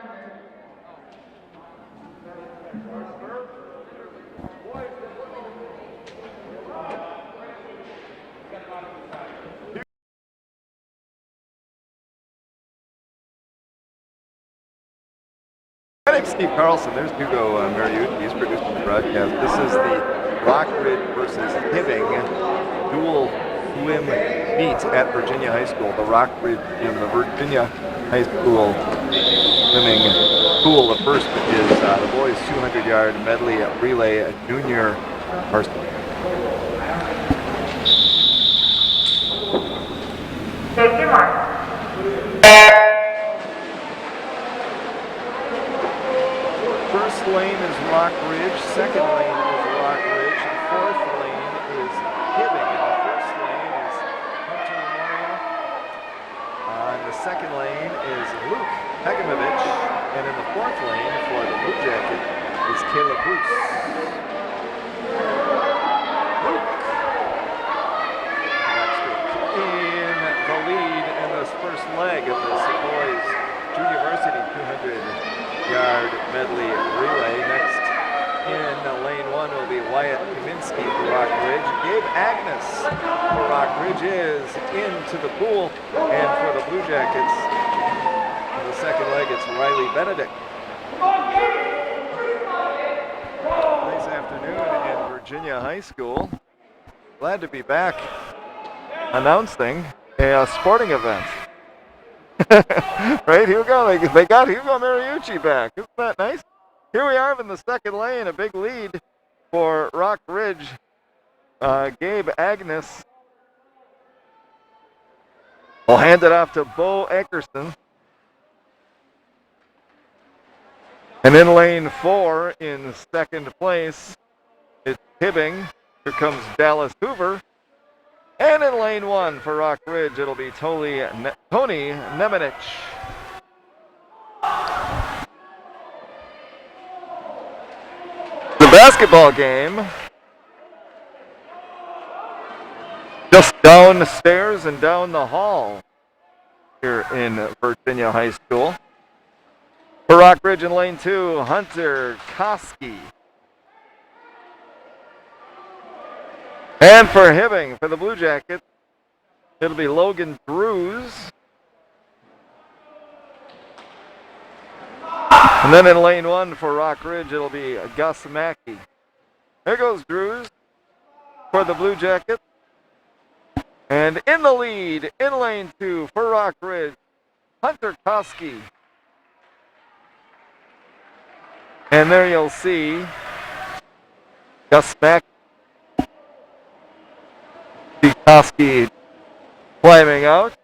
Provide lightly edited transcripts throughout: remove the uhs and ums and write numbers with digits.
My name's Steve Carlson. There's Hugo Mariucci. He's producing the broadcast. This is the Rockridge versus Hibbing dual swim meet at Virginia High School. The Rockridge Gym, the Virginia High School swimming pool. The first is the boys' 200-yard medley relay junior varsity. Take your mark. First lane is Rockridge, second lane is Rockridge, fourth lane is Hibbing, and the first lane is Hunter Memorial. And the second lane is Luke Hegemovich, and in the fourth lane for the Blue Jacket is Caleb Bruce. Luke in the lead in this first leg of this boys' junior varsity 200-yard medley relay. Next in lane one will be Wyatt Kaminsky for Rockridge. Gabe Agnes for Rockridge is into the pool, and for the Blue Jackets, in the second leg, it's Riley Benedict. Nice afternoon in Virginia High School. Glad to be back announcing a sporting event. Right, Hugo? They got Hugo Mariucci back. Isn't that nice? Here we are in the second lane, a big lead for Rockridge. Gabe Agnes will hand it off to Bo Eckerson. And in lane 4, in second place, it's Hibbing. Here comes Dallas Hoover. And in lane 1 for Rockridge, it'll be Tony Nemenich. The basketball game just down the stairs and down the hall here in Virginia High School. For Rockridge in lane 2, Hunter Koski. And for Hibbing, for the Blue Jackets, it'll be Logan Drews. And then in lane 1 for Rockridge, it'll be Gus Mackey. There goes Drews for the Blue Jackets. And in the lead, in lane 2 for Rockridge, Hunter Koski. And there you'll see Gus Mackey. Koski climbing out.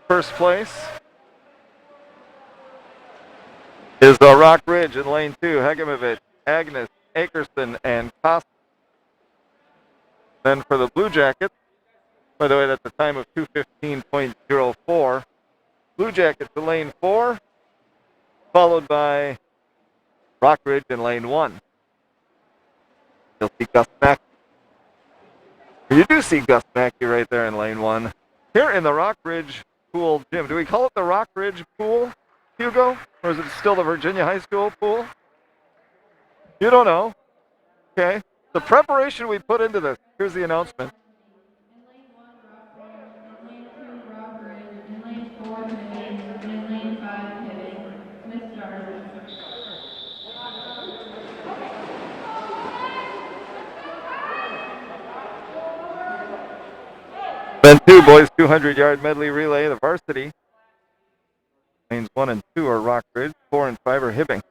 First place is the Rockridge in lane 2. Hegemovich, Agnes, Akerson, and Koski. Then for the Blue Jackets, by the way, that's a time of 2:15.04. Blue Jackets in lane 4, followed by Rockridge in lane 1. You'll see Gus Mackey. You do see Gus Mackey right there in lane 1. Here in the Rockridge pool gym. Do we call it the Rockridge pool, Hugo? Or is it still the Virginia High School pool? You don't know. Okay. The preparation we put into this. Here's the announcement. In lane 1, Rockridge. In lane 2, Rockridge. In lane 4, Hibbing. In lane 5, Hibbing. With starters. Then 2 boys 200-yard medley relay, the varsity. Lanes 1 and 2 are Rockridge, 4 and 5 are Hibbing.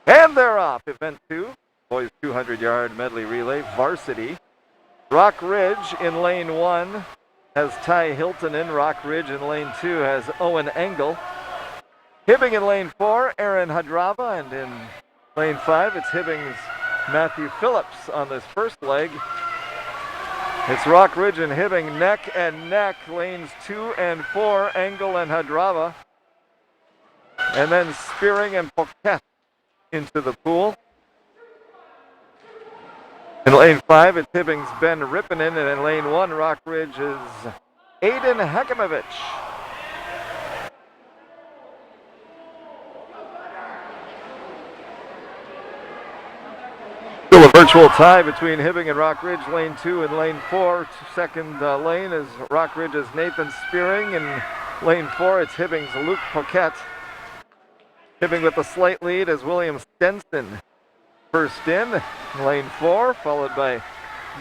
And they're off. Event 2, boys 200-yard medley relay, varsity. Rockridge in lane 1 has Ty Hilton in. Rock Ridge in lane 2 has Owen Engel. Hibbing in lane 4, Aaron Hadrava, and in lane 5, it's Hibbing's Matthew Phillips on this first leg. It's Rock Ridge and Hibbing neck and neck, lanes 2 and 4, Engel and Hadrava. And then Spearing and Poquette into the pool. In lane 5, it's Hibbing's Ben Rippinen, and in lane 1, Rock Ridge is Aiden Hekimovich. Still a virtual tie between Hibbing and Rock Ridge, lane 2 and lane 4. Second lane is Rock Ridge's Nathan Spearing. In lane 4, it's Hibbing's Luke Poquette. Hibbing with a slight lead is William Stenson. First in lane 4, followed by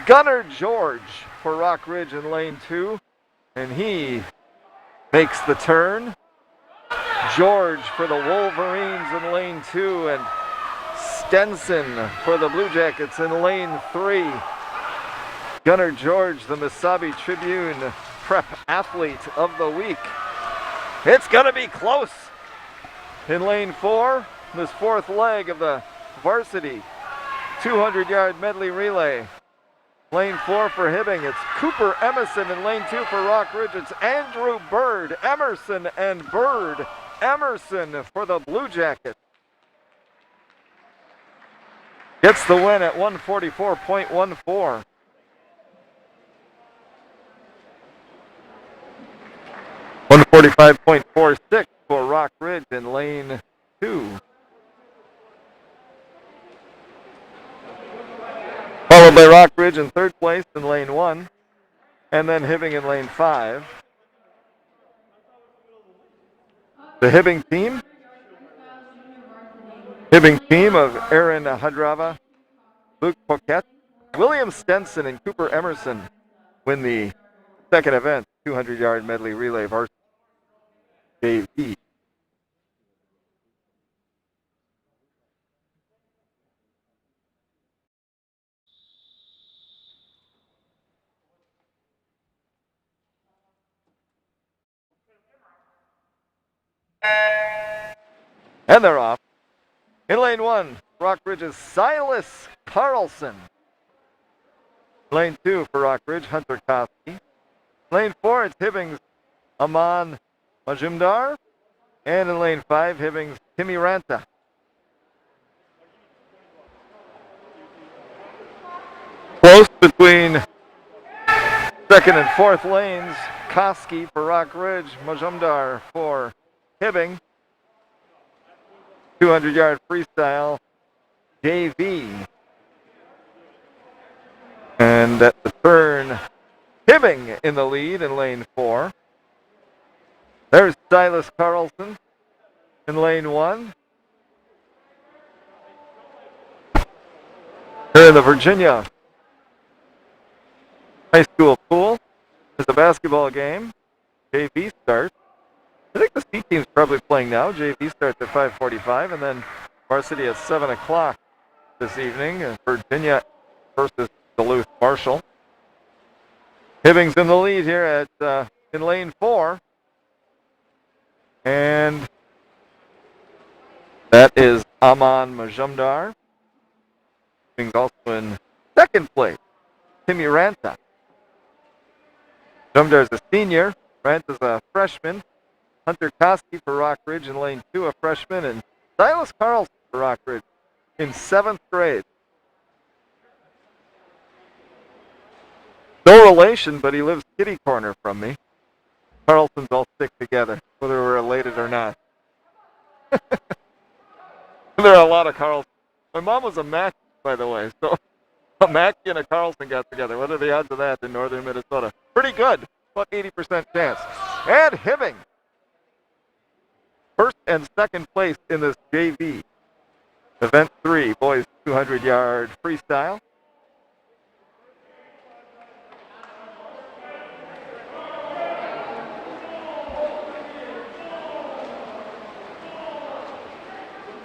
Gunnar George for Rock Ridge in lane 2. And he makes the turn. George for the Wolverines in lane 2, and Stenson for the Blue Jackets in lane 3. Gunnar George, the Mesabi Tribune Prep Athlete of the Week. It's going to be close. In lane 4, this fourth leg of the varsity 200-yard medley relay. Lane 4 for Hibbing, it's Cooper Emerson. In lane 2 for Rock Ridge, it's Andrew Bird. Emerson and Bird. Emerson for the Blue Jackets. Gets the win at 144.14. .46 for Rock Ridge in lane 2. Followed by Rock Ridge in third place in lane 1. And then Hibbing in lane 5. The Hibbing team of Aaron Hadrava, Luke Poquette, William Stenson, and Cooper Emerson win the second event, 200-yard medley relay varsity JV. And they're off. In lane 1, Rock Ridge's Silas Carlson. Lane 2 for Rock Ridge, Hunter Koski. Lane 4, it's Hibbing's Aman Majumdar. And in lane 5, Hibbing's Timmy Ranta. Close between second and fourth lanes. Koski for Rock Ridge, Majumdar for Hibbing. 200-yard freestyle JV. And at the turn, Hibbing in the lead in lane 4. There's Silas Carlson in lane 1. Here in the Virginia High School pool is a basketball game. JV starts. I think the C team's probably playing now. JV starts at 5:45, and then varsity at 7 o'clock this evening. Virginia versus Duluth Marshall. Hibbing's in the lead here at in lane 4. And that is Aman Majumdar. Hibbing's also in second place, Timmy Ranta. Majumdar's a senior. Ranta's a freshman. Hunter Koski for Rock Ridge in lane 2, a freshman, and Silas Carlson for Rock Ridge in 7th grade. No relation, but he lives kitty corner from me. Carlsons all stick together, whether we're related or not. There are a lot of Carlsons. My mom was a Mackey, by the way, so a Mackey and a Carlson got together. What are the odds of that in northern Minnesota? Pretty good, about 80% chance. And Hibbing, first and second place in this JV. Event 3, boys 200-yard freestyle.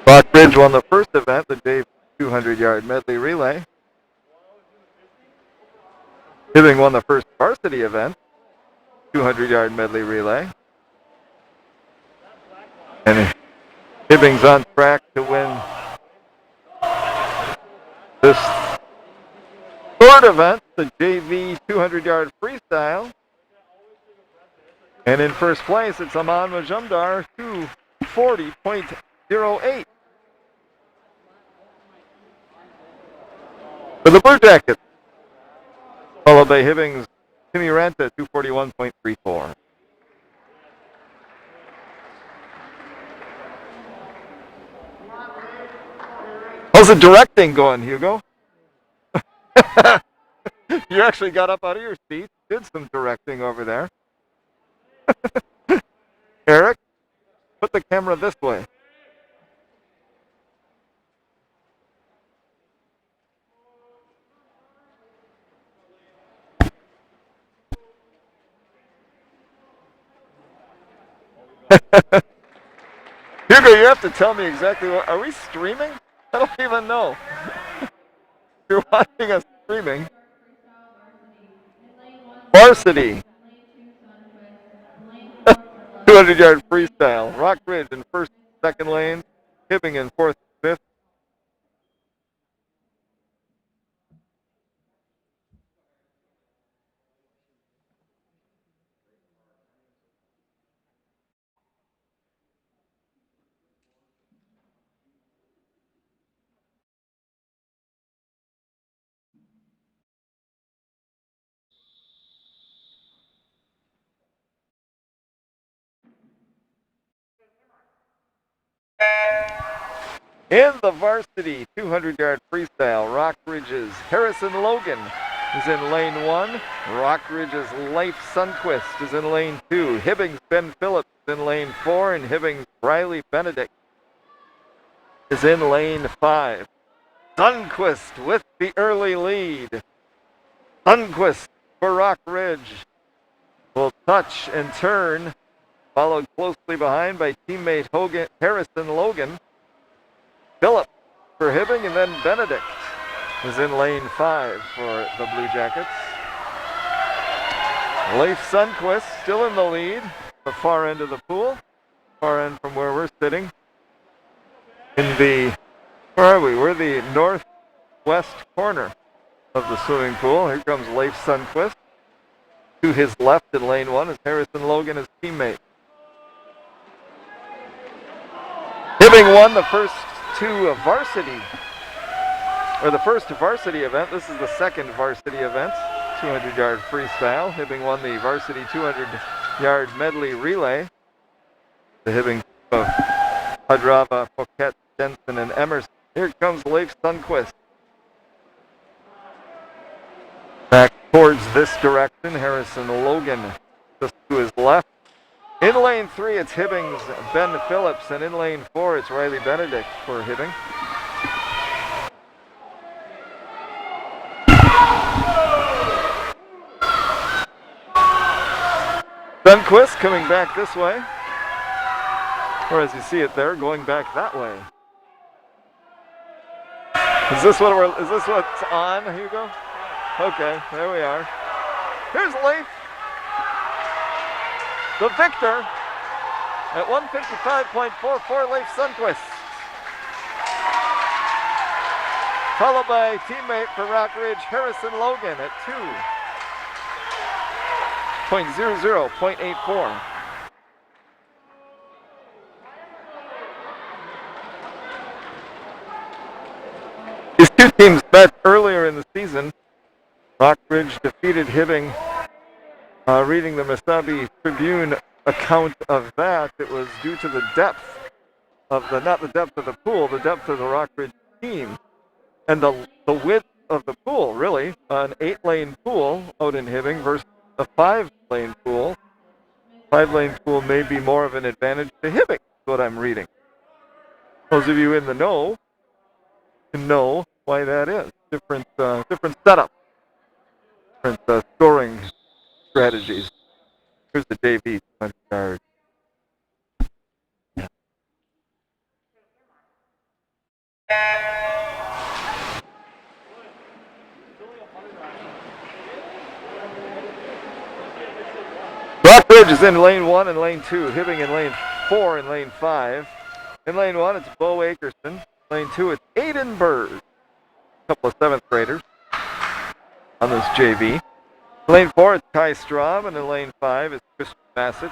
Rock Ridge won the first event, the JV 200-yard medley relay. Hibbing won the first varsity event. 200-yard medley relay. And Hibbing's on track to win this third event, the JV 200-yard freestyle. And in first place, it's Aman Majumdar, 240.08. For the Blue Jackets, followed by Hibbing's Timmy Renta, 241.34. How's the directing going, Hugo? You actually got up out of your seat, did some directing over there. Eric, put the camera this way. Hugo, you have to tell me exactly what. Are we streaming? I don't even know. You're watching us streaming. Varsity. 200-yard freestyle. Rock Ridge in first, second lane. Hibbing in fourth, fifth. In the varsity 200-yard freestyle, Rock Ridge's Harrison Logan is in lane 1. Rock Ridge's Leif Sundquist is in lane 2. Hibbing's Ben Phillips is in lane 4, and Hibbing's Riley Benedict is in lane 5. Sundquist with the early lead. Sundquist for Rock Ridge will touch and turn, followed closely behind by teammate Harrison Logan. Phillips for Hibbing, and then Benedict is in lane 5 for the Blue Jackets. Leif Sundquist still in the lead, the far end of the pool, far end from where we're sitting. In the, where are we? We're the northwest corner of the swimming pool. Here comes Leif Sundquist. To his left in lane 1 is Harrison Logan, his teammate. Hibbing won the first two varsity, or the first varsity event. This is the second varsity event, 200-yard freestyle. Hibbing won the varsity 200-yard medley relay. The Hibbing of Hadrava, Poquet, Jensen, and Emerson. Here comes Leif Sundquist. Back towards this direction, Harrison Logan just to his left. In lane 3, it's Hibbing's Ben Phillips, and in lane 4, it's Riley Benedict for Hibbing. Sundquist coming back this way, or as you see it there, going back that way. Is this what's on, Hugo? Okay, there we are. Here's Leif, the victor, at 155.44, Leif Sundquist. Followed by teammate for Rock Ridge, Harrison Logan at 2.00.84. These two teams met earlier in the season. Rock Ridge defeated Hibbing. Reading the Mesabi Tribune account of that, it was due to the depth of not the depth of the pool, the depth of the Rock Ridge team, and the width of the pool, really. An 8-lane pool out in Hibbing versus a 5-lane pool. 5-lane pool may be more of an advantage to Hibbing, is what I'm reading. Those of you in the know can know why that is. Different setup. Different scoring strategies. Here's the JV 20 yard. Yeah. Rockridge is in lane 1 and lane 2. Hibbing in lane 4 and lane 5. In lane 1, it's Bo Akerson. Lane 2, it's Aiden Bird. A couple of 7th graders on this JV. Lane 4, it's Kai Straub, and in lane 5 is Christian Masich,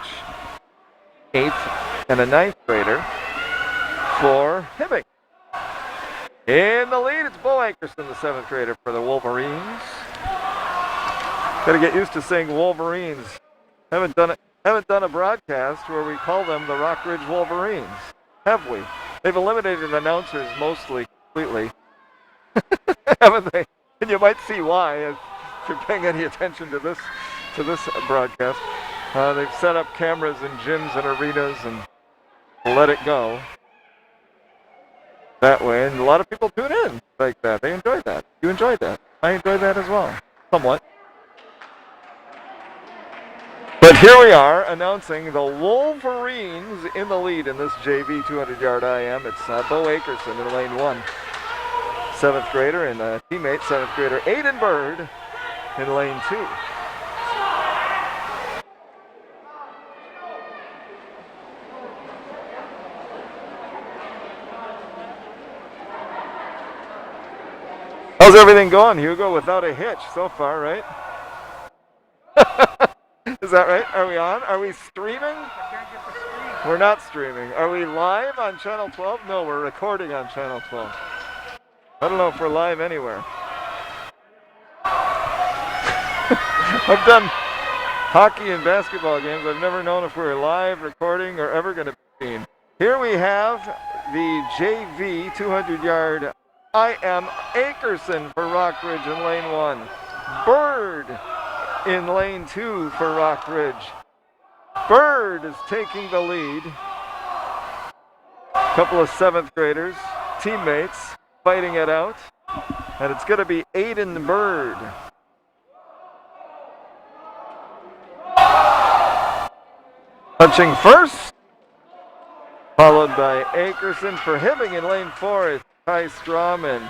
8th and a 9th grader for Hibbing. In the lead, it's Bo Akerson, the 7th grader for the Wolverines. Got to get used to saying Wolverines. Haven't done a broadcast where we call them the Rockridge Wolverines, have we? They've eliminated announcers mostly completely, haven't they? And you might see why if you're paying any attention to this broadcast. They've set up cameras in gyms and arenas and let it go that way, and a lot of people tune in like that. They enjoy that. You enjoyed that. I enjoyed that as well, somewhat. But here we are announcing the Wolverines in the lead in this JV 200-yard IM. It's Bo Akerson in lane 1, 7th grader, and teammate 7th grader Aiden Bird in lane 2. How's everything going, Hugo? Without a hitch so far, right? Is that right? Are we on? Are we streaming? I can't get the stream. We're not streaming. Are we live on Channel 12? No, we're recording on Channel 12. I don't know if we're live anywhere. I've done hockey and basketball games. I've never known if we're live, recording, or ever going to be seen. Here we have the JV 200-yard IM Akerson for Rockridge in lane 1. Bird in lane 2 for Rockridge. Bird is taking the lead. A couple of 7th graders, teammates, fighting it out. And it's going to be Aiden Bird. Punching first, followed by Akerson for Hibbing in lane 4. It's Kai Strom, and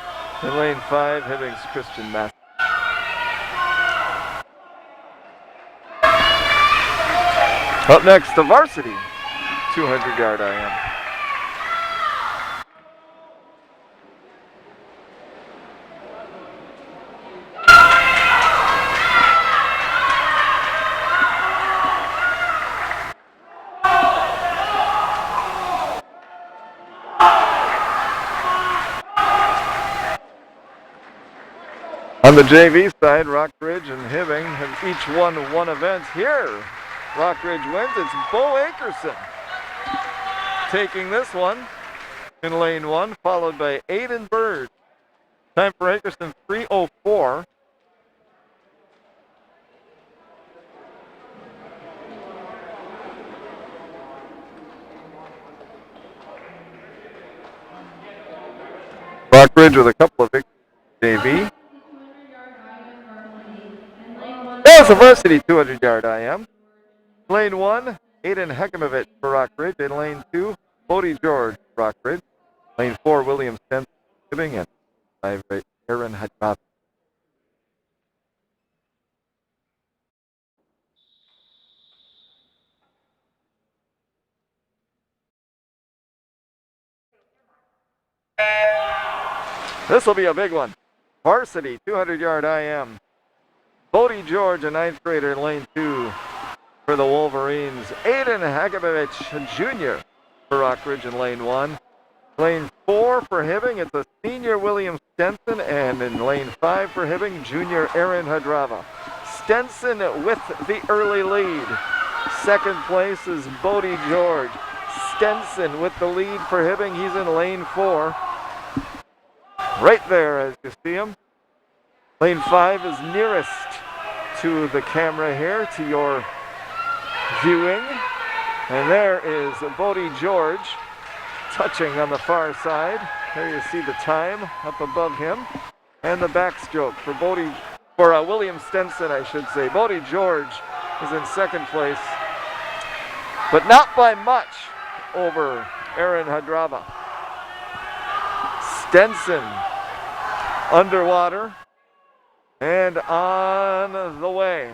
in lane 5, Hibbing's Christian Mass. Up next, the varsity 200-yard IM. On the JV side, Rockridge and Hibbing have each won one event. Here, Rockridge wins. It's Bo Akerson taking this one in lane 1, followed by Aiden Bird. Time for Akerson, 3:04. Rockridge with a couple of victories JV. There's a varsity 200-yard IM. Lane 1, Aiden Hekimovich for Rockridge. In lane 2, Bodie George for Rockridge. Lane 4, William Stenson for Hibbing. And 5, Aaron Hadjab. This will be a big one. Varsity 200-yard IM. Bodie George, a 9th grader in lane 2 for the Wolverines. Aiden Hagovich Jr. for Rockridge in lane 1. Lane 4 for Hibbing, it's a senior William Stenson, and in lane 5 for Hibbing, junior Aaron Hadrava. Stenson with the early lead. Second place is Bodie George. Stenson with the lead for Hibbing, he's in lane 4. Right there as you see him. Lane 5 is nearest to the camera here, to your viewing. And there is Bodie George touching on the far side. There you see the time up above him. And the backstroke for William Stenson, I should say. Bodie George is in second place, but not by much over Aaron Hadrava. Stenson underwater and on the way.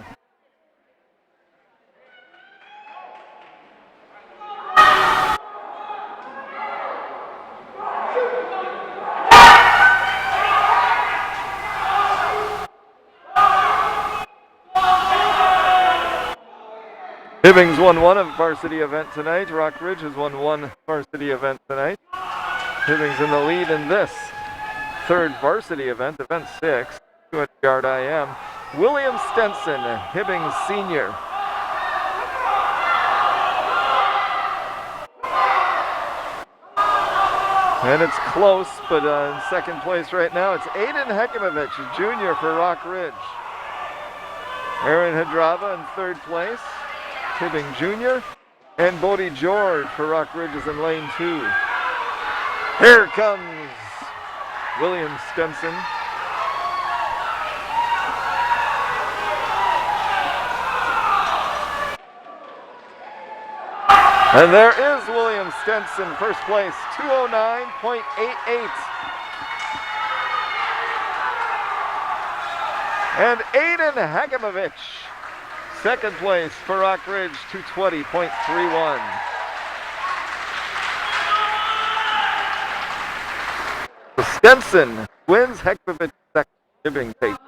Hibbing's won one varsity event tonight. Rock Ridge has won one varsity event tonight. Hibbing's in the lead in this third varsity event, event 6, 200-yard IM. William Stenson, Hibbing senior. And it's close, but in second place right now, it's Aiden Hekimovich, junior for Rock Ridge. Aaron Hadrava in third place, Hibbing junior. And Bodie George for Rock Ridge is in lane 2. Here comes William Stenson. And there is William Stenson, first place, 209.88. And Aiden Hekimovich, second place for Rock Ridge, 220.31. Stenson wins, Hekimovich second. Hibbing takes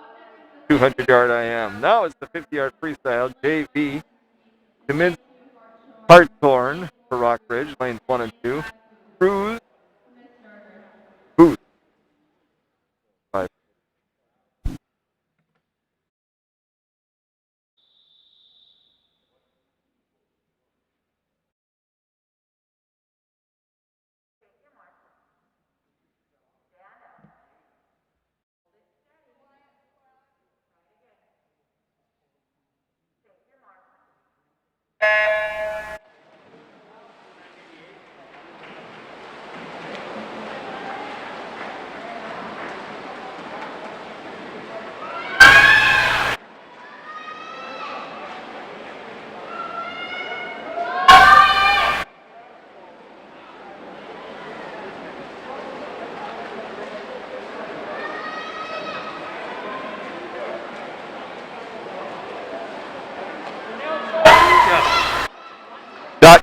200-yard IM. Now it's the 50-yard freestyle, JV. Commit Hartthorn for Rock Ridge, lanes 1 and 2. Cruz. Booth.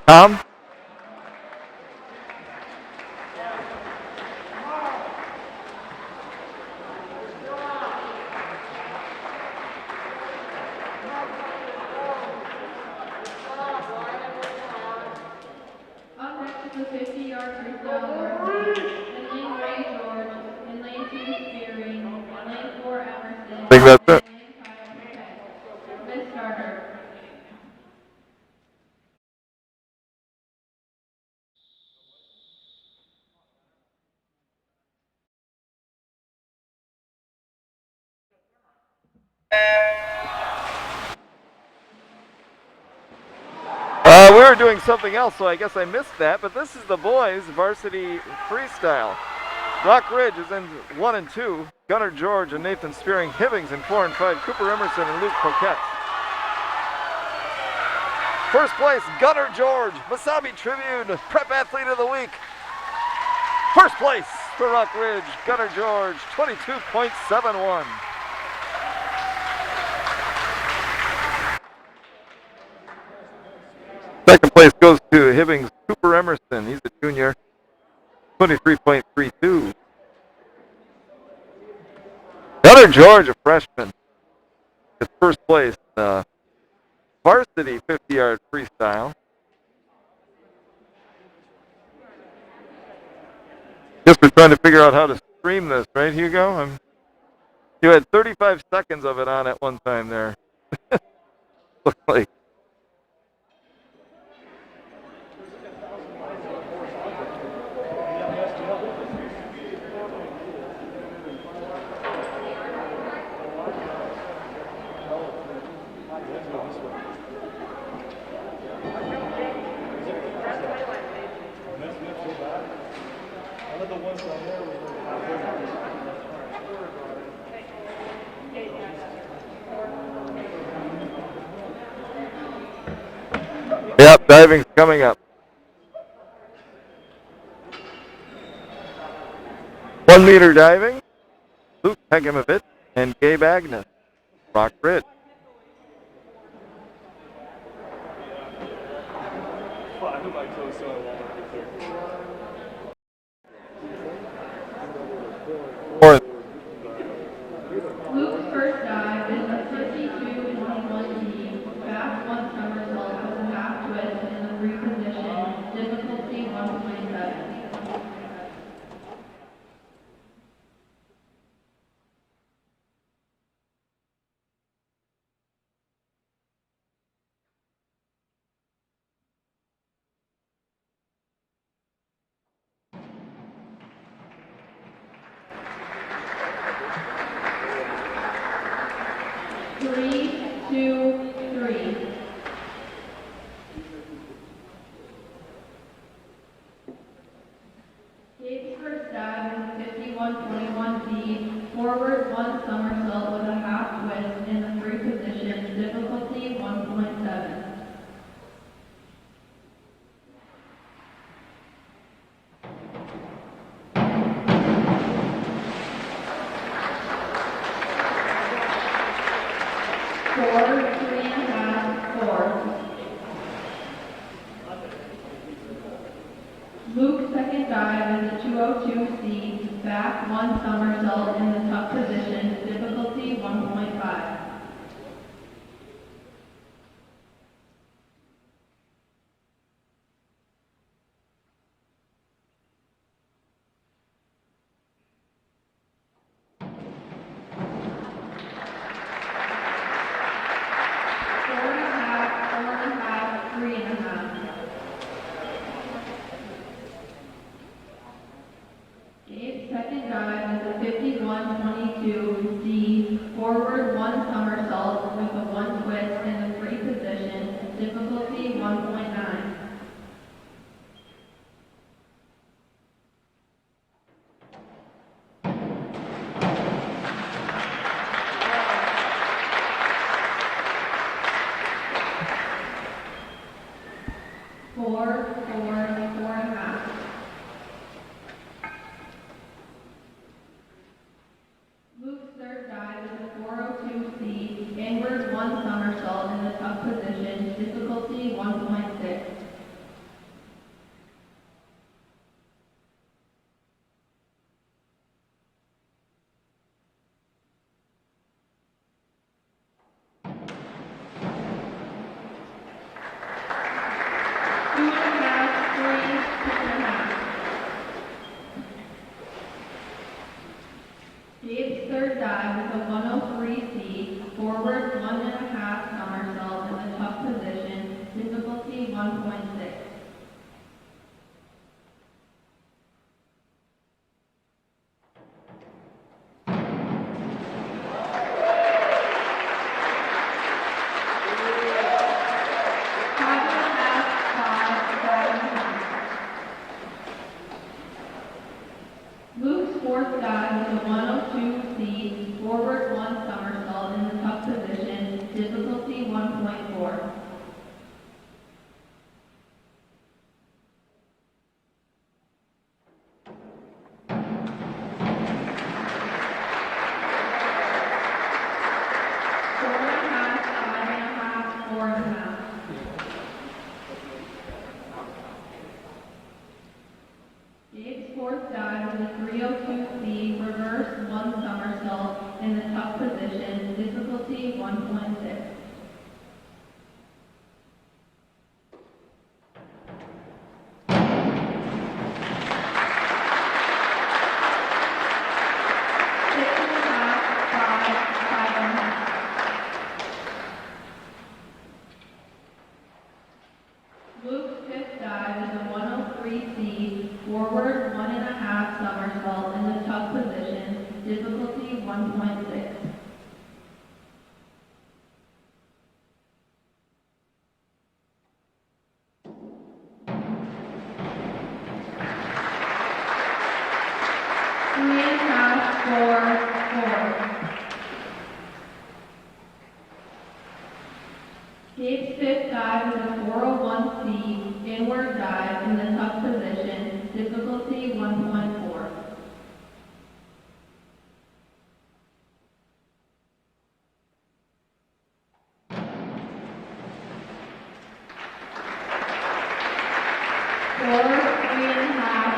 .com. Up next is the 50-yard freestyle varsity. In lane 3, George. In lane 2, Spearing. In lane 4, Emerson. I think that's it. In lane 5, Paquette. Miss Starter. We were doing something else, so I guess I missed that, but this is the boys' varsity freestyle. Rock Ridge is in 1 and 2. Gunnar George and Nathan Spearing. Hibbing's in 4 and 5. Cooper Emerson and Luke Coquette. First place, Gunnar George, Masabi Tribune, Prep Athlete of the Week. First place for Rock Ridge, Gunnar George, 22.71. Second place goes to Hibbing's Cooper Emerson. He's a junior, 23.32. Gunnar George, a freshman, is first place varsity 50-yard freestyle. Guess we're trying to figure out how to stream this, right, Hugo? You had 35 seconds of it on at one time there. Looks like. Yep, diving's coming up. 1 meter diving, Luke Hekimovich and Gabe Agnes, Rock Ridge. Luke's first dive is a 52 in lane 1G, fast 1 somersault with a fourth. Luke's second dive is a 202C, back one somersault in the tuck position, difficulty 1.5. Second dive is a 51-22C, forward one somersault with a one twist in the free position, difficulty 1.9. Four, 4.5. Luke's third dive is a 402C, inward one somersault in the tuck position, difficulty 1.6. Two and a half, three, 2.5. Dave's third dive is a 103C, forward one and a half somersault in the tuck position, difficulty 1.6. Five and a half, five and a half. Luke's fourth dive is a 102C, forward one somersault in the tuck position, difficulty 1.4. Four and a half, five and a half, 4.5. Dave's fourth dive is a 302C, reverse one somersault in the tuck position, difficulty 1.6. Six and a half, five and a half. Luke's fifth dive is a 103C, forward one and a half somersault in the tuck position, difficulty 1.6. Three and a half, four. Dave's fifth dive is a 401C, inward dive in the tuck position, difficulty 1.4. Four, three and a half,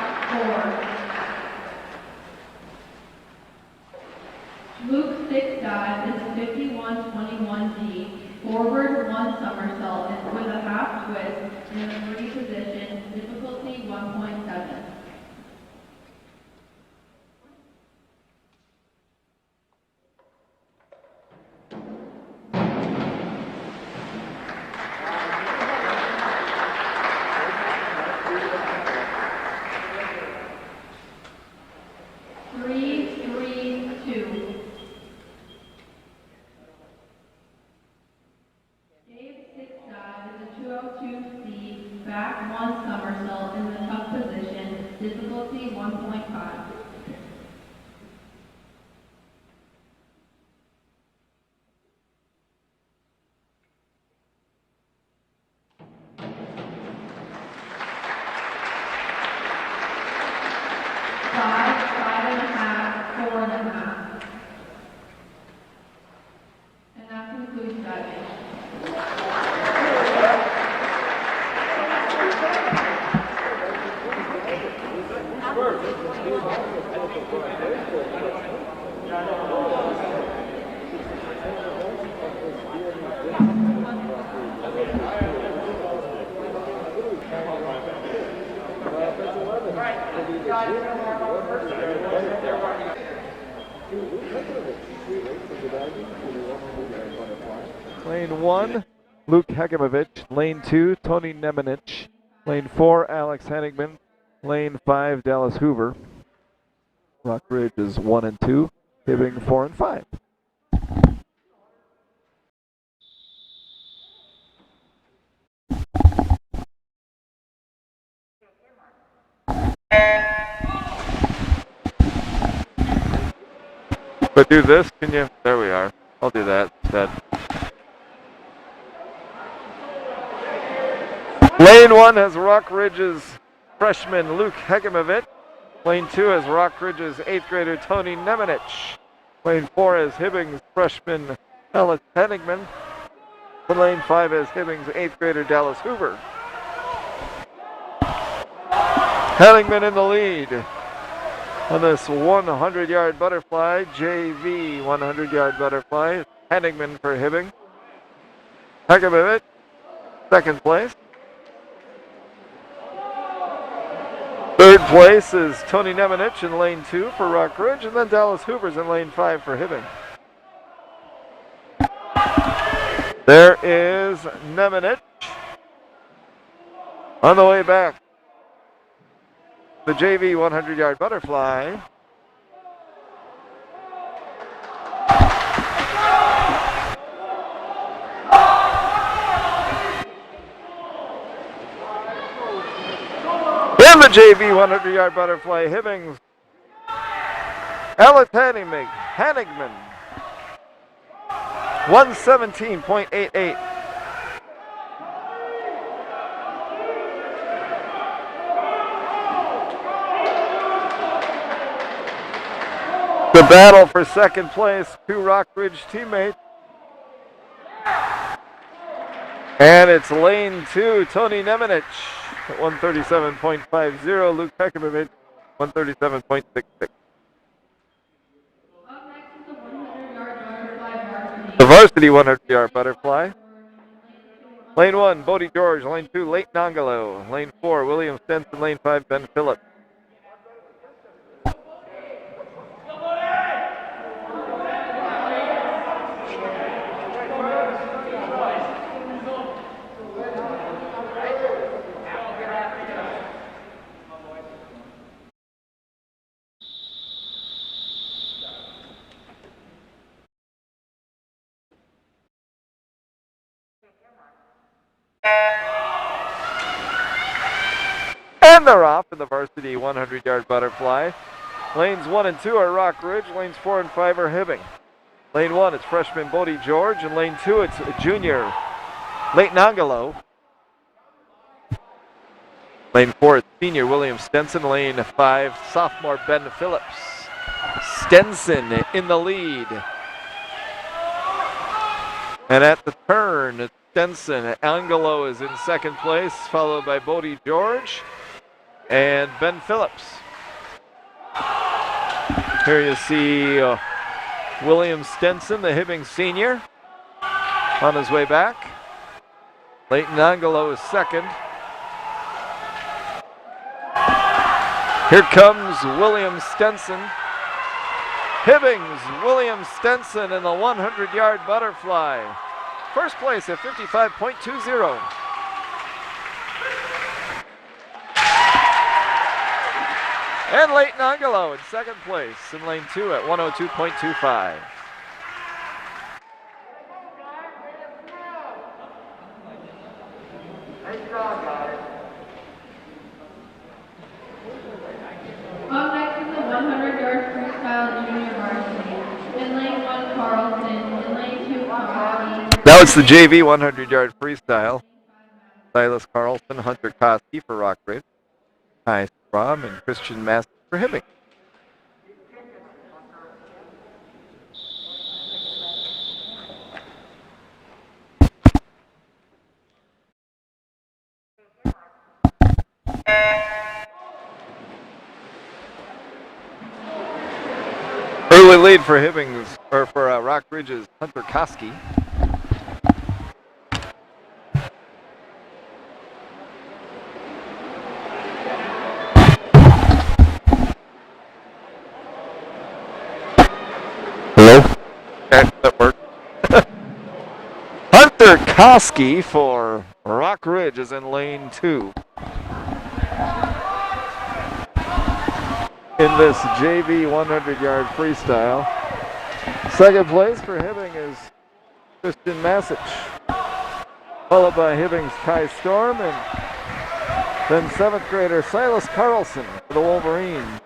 4. Luke's sixth dive is a 51-21D, forward one somersault with a half twist in a free position, difficulty 1.7. Three, 2. Dave's sixth dive is a 202C, back one somersault in the tuck position, difficulty 1.5. Five and a half, 4.5. And that concludes diving. Lane 1, Luke Hegemovich. Lane 2, Tony Nemenich. Lane 4, Alex Hennigman. Lane 5, Dallas Hoover. Rock Ridge is 1 and 2. Hibbing 4 and 5. But do this, can you? There we are. I'll do that instead. Lane 1 has Rock Ridge's freshman Luke Hegemovich. Lane 2 has Rock Ridge's 8th grader Tony Nemenich. Lane 4 has Hibbing's freshman Alex Hennigman. And lane 5 has Hibbing's 8th grader Dallas Hoover. Hennigman in the lead on this 100-yard butterfly, JV 100-yard butterfly. Hennigman for Hibbing. Hegemovich, second place. Third place is Tony Nemenich in lane 2 for Rock Ridge, and then Dallas Hoover's in lane 5 for Hibbing. There is Nemenich on the way back. The JV 100-yard butterfly. In the JV 100-yard butterfly, Hibbing's Alex Hennigman, 117.88. The battle for second place, two Rock Ridge teammates. And it's lane 2, Tony Nemenich at 137.50, Luke Hegemovich, 137.66. The varsity 100-yard butterfly. Lane 1, Bodie George. Lane 2, Leighton Angelo. Lane 4, William Stenson. Lane 5, Ben Phillips. And they're off in the varsity 100-yard butterfly. Lanes 1 and 2 are Rock Ridge. Lanes 4 and 5 are Hibbing. Lane 1, it's freshman Bodie George. And lane 2, it's junior Leighton Angelo. Lane 4, it's senior William Stenson. Lane 5, sophomore Ben Phillips. Stenson in the lead. And at the turn, it's Stenson. Angelo is in second place, followed by Bodie George and Ben Phillips. Here you see William Stenson, the Hibbing senior, on his way back. Leighton Angelo is second. Here comes William Stenson. Hibbing's William Stenson in the 100-yard butterfly. First place at 55.20. And Leighton Angelo in second place in lane 2 at 102.25. Up next is the 100-yard freestyle junior varsity. In lane 1, Carlson. In lane 2, Koski. Now it's the JV 100-yard freestyle. Silas Carlson, Hunter Koski for Rock Ridge, Ty Strom, and Christian Master for Hibbing. Early lead for Hibbing's, or for Rock Ridge's Hunter Koski. Hello? Okay, that worked. Koski for Rock Ridge is in lane 2. In this JV 100-yard freestyle. Second place for Hibbing is Christian Masich, followed by Hibbing's Kai Storm, and then 7th grader Silas Carlson for the Wolverines.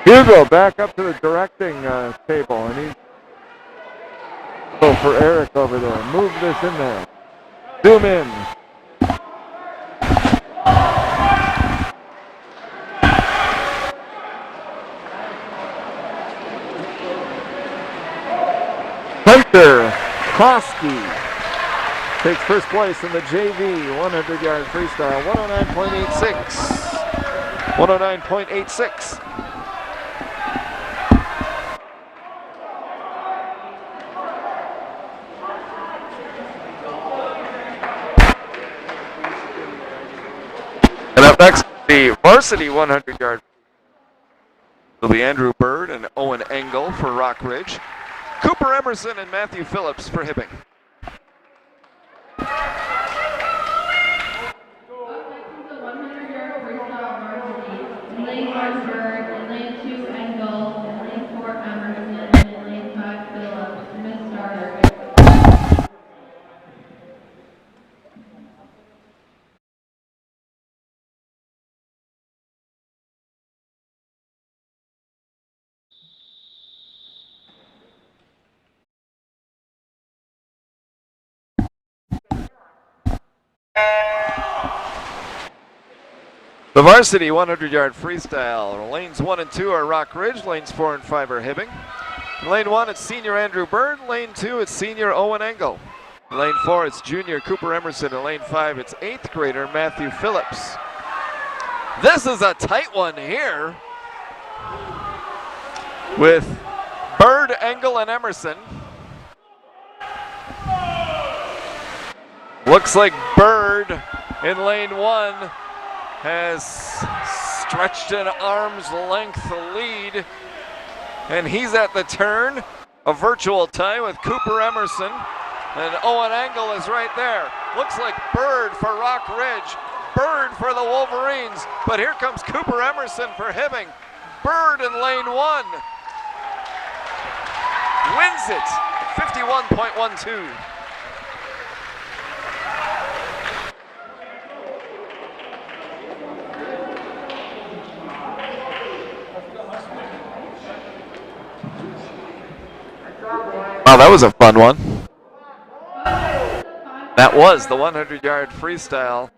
Hugo back up to the directing table, and he's for Eric over there. Move this in there. Zoom in. Hunter Koski takes first place in the JV 100-yard freestyle, 109.86. 109.86. And up next, the varsity 100-yard will be Andrew Bird and Owen Engel for Rock Ridge. Cooper Emerson and Matthew Phillips for Hibbing. Up next is the 100-yard freestyle varsity. In lane 1, Bird. In lane 2, Engel. In lane 4, Emerson. And in lane 5, Phillips. Miss starter. The varsity 100-yard freestyle. Lanes 1 and 2 are Rock Ridge. Lanes 4 and 5 are Hibbing. In lane 1, it's senior Andrew Bird. Lane 2, it's senior Owen Engel. In lane 4, it's junior Cooper Emerson. In lane 5, it's 8th grader Matthew Phillips. This is a tight one here with Bird, Engel, and Emerson. Looks like Bird in lane 1 has stretched an arm's length lead, and he's at the turn. A virtual tie with Cooper Emerson, and Owen Engel is right there. Looks like Bird for Rock Ridge, Bird for the Wolverines, but here comes Cooper Emerson for Hibbing. Bird in lane 1 wins it, 51.12. Wow, that was a fun one. That was the 100-yard freestyle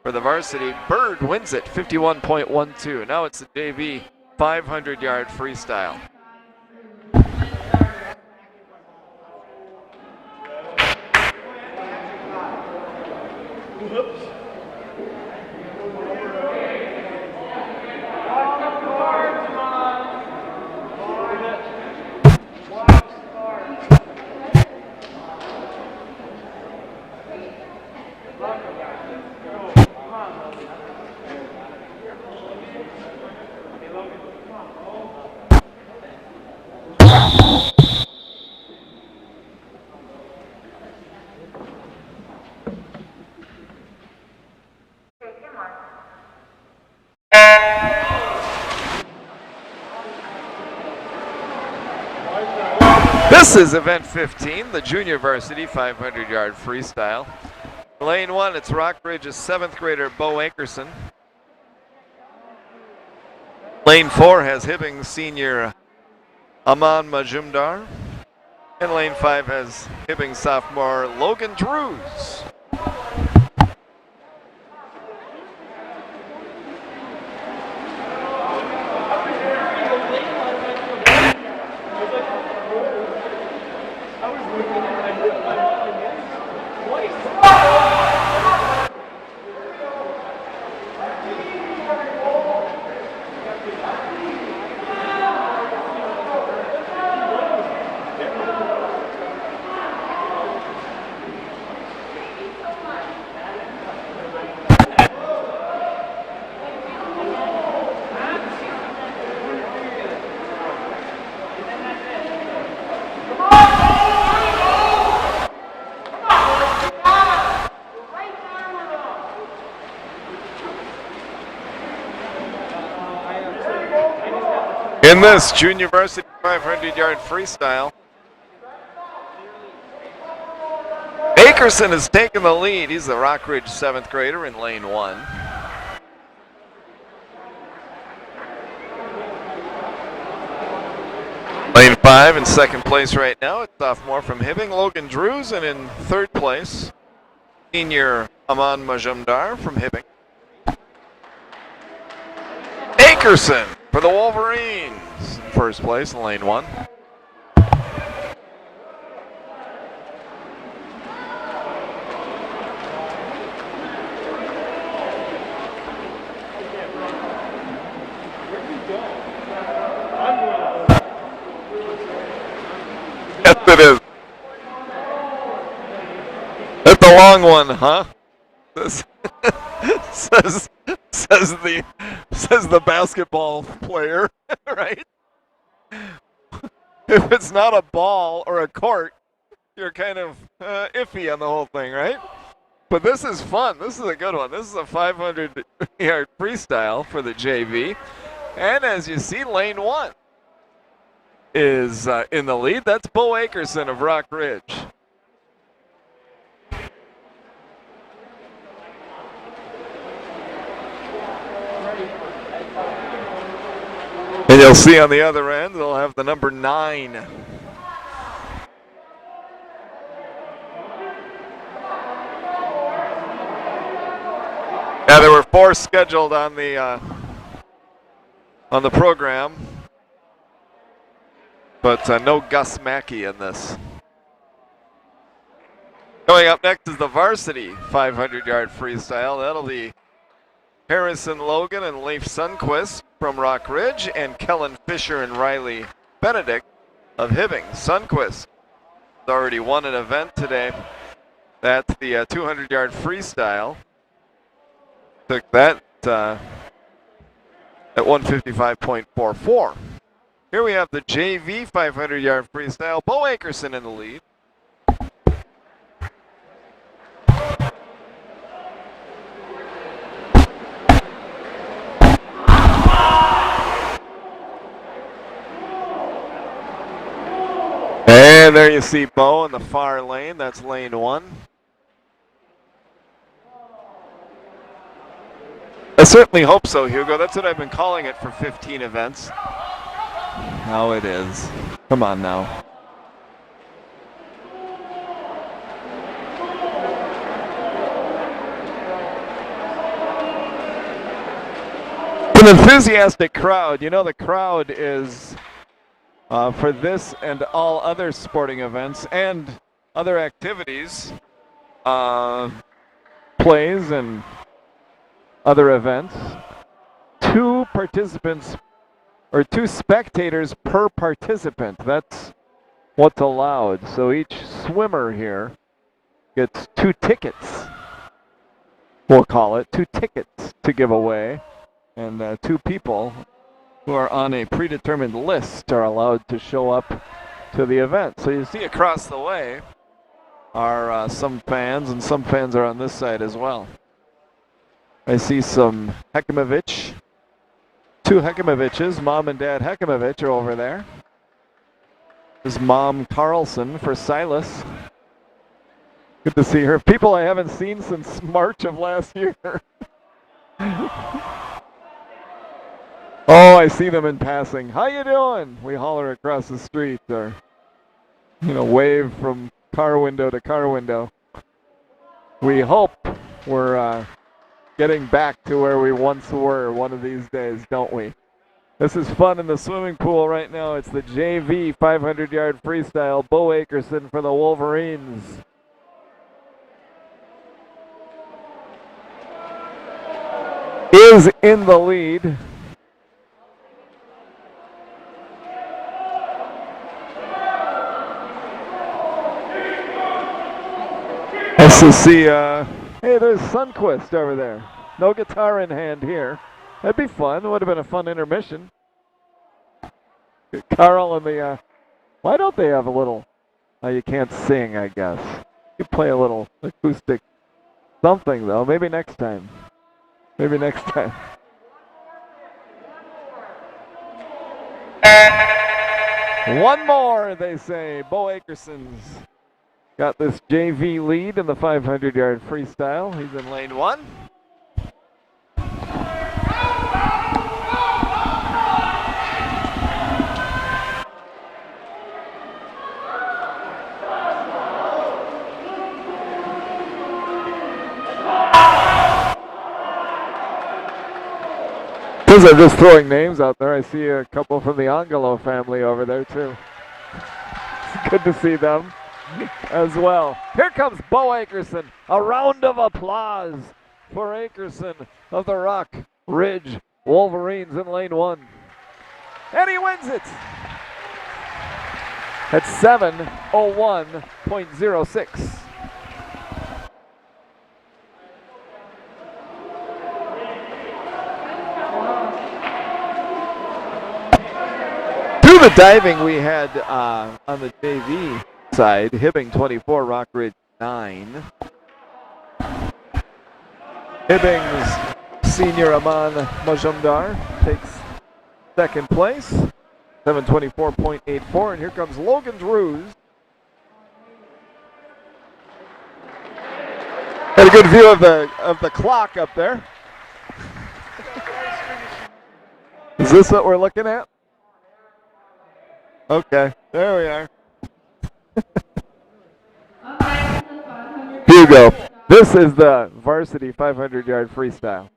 for the varsity. Bird wins it, 51.12. Now it's the JV 500-yard freestyle. This is event 15, the junior varsity 500-yard freestyle. Lane 1, it's Rock Ridge's 7th grader Bo Akerson. Lane 4 has Hibbing senior Aman Majumdar. And lane 5 has Hibbing sophomore Logan Drews. In this junior varsity 500-yard freestyle, Akerson has taken the lead. He's the Rockridge 7th grader in lane 1. Lane 5 in 2nd place right now. It's sophomore from Hibbing, Logan Drews, and in 3rd place, senior Aman Majumdar from Hibbing. Akerson for the Wolverines in 1st place in lane 1. Yes, it is. That's a long one, huh? says the basketball player, right? If it's not a ball or a court, you're kind of iffy on the whole thing, right? But this is fun. This is a good one. This is a 500-yard freestyle for the JV. And as you see, lane 1 is in the lead. That's Bo Akerson of Rock Ridge. And you'll see on the other end, they'll have the number 9. Yeah, there were 4 scheduled on the program, but no Gus Mackey in this. Coming up next is the varsity 500-yard freestyle. That'll be Harrison Logan and Leif Sundquist from Rock Ridge, and Kellen Fisher and Riley Benedict of Hibbing. Sundquist has already won an event today. That's the 200-yard freestyle. Took that at 155.44. Here we have the JV 500-yard freestyle. Bo Akerson in the lead. And there you see Bo in the far lane. That's lane 1. I certainly hope so, Hugo. That's what I've been calling it for 15 events. Now it is. Come on now. An enthusiastic crowd. You know, the crowd is for this and all other sporting events and other activities, plays and other events. 2 participants or 2 spectators per participant. That's what's allowed. So each swimmer here gets 2 tickets. We'll call it 2 tickets to give away. And 2 people who are on a predetermined list are allowed to show up to the event. So you see across the way are some fans, and some fans are on this side as well. I see some Hekimovich. 2 Hekimoviches, Mom and Dad Hekimovich are over there. There's Mom Carlson for Silas. Good to see her. People I haven't seen since March of last year. Oh, I see them in passing. How you doing? We holler across the street or, wave from car window to car window. We hope we're getting back to where we once were one of these days, don't we? This is fun in the swimming pool right now. It's the JV 500-yard freestyle. Bo Akerson for the Wolverines. Is in the lead. Nice to see, hey, there's Sundquist over there. No guitar in hand here. That'd be fun. Would have been a fun intermission. Carl and the, why don't they have a little, you can't sing, I guess. You play a little acoustic something, though. Maybe next time. Maybe next time. One more, they say. Bo Akerson's got this JV lead in the 500-yard freestyle. He's in lane 1. Since I'm just throwing names out there, I see a couple from the Angelo family over there too. It's good to see them as well. Here comes Bo Akerson. A round of applause for Akerson of the Rock Ridge Wolverines in lane 1. And he wins it at 7:01.06. The diving we had on the JV side, Hibbing 24, Rock Ridge 9. Hibbing's senior Aman Majumdar takes second place, 7:24.84, and here comes Logan Drews. Had a good view of the clock up there. Is this what we're looking at? Okay, there we are. Hugo, this is the varsity 500-yard freestyle.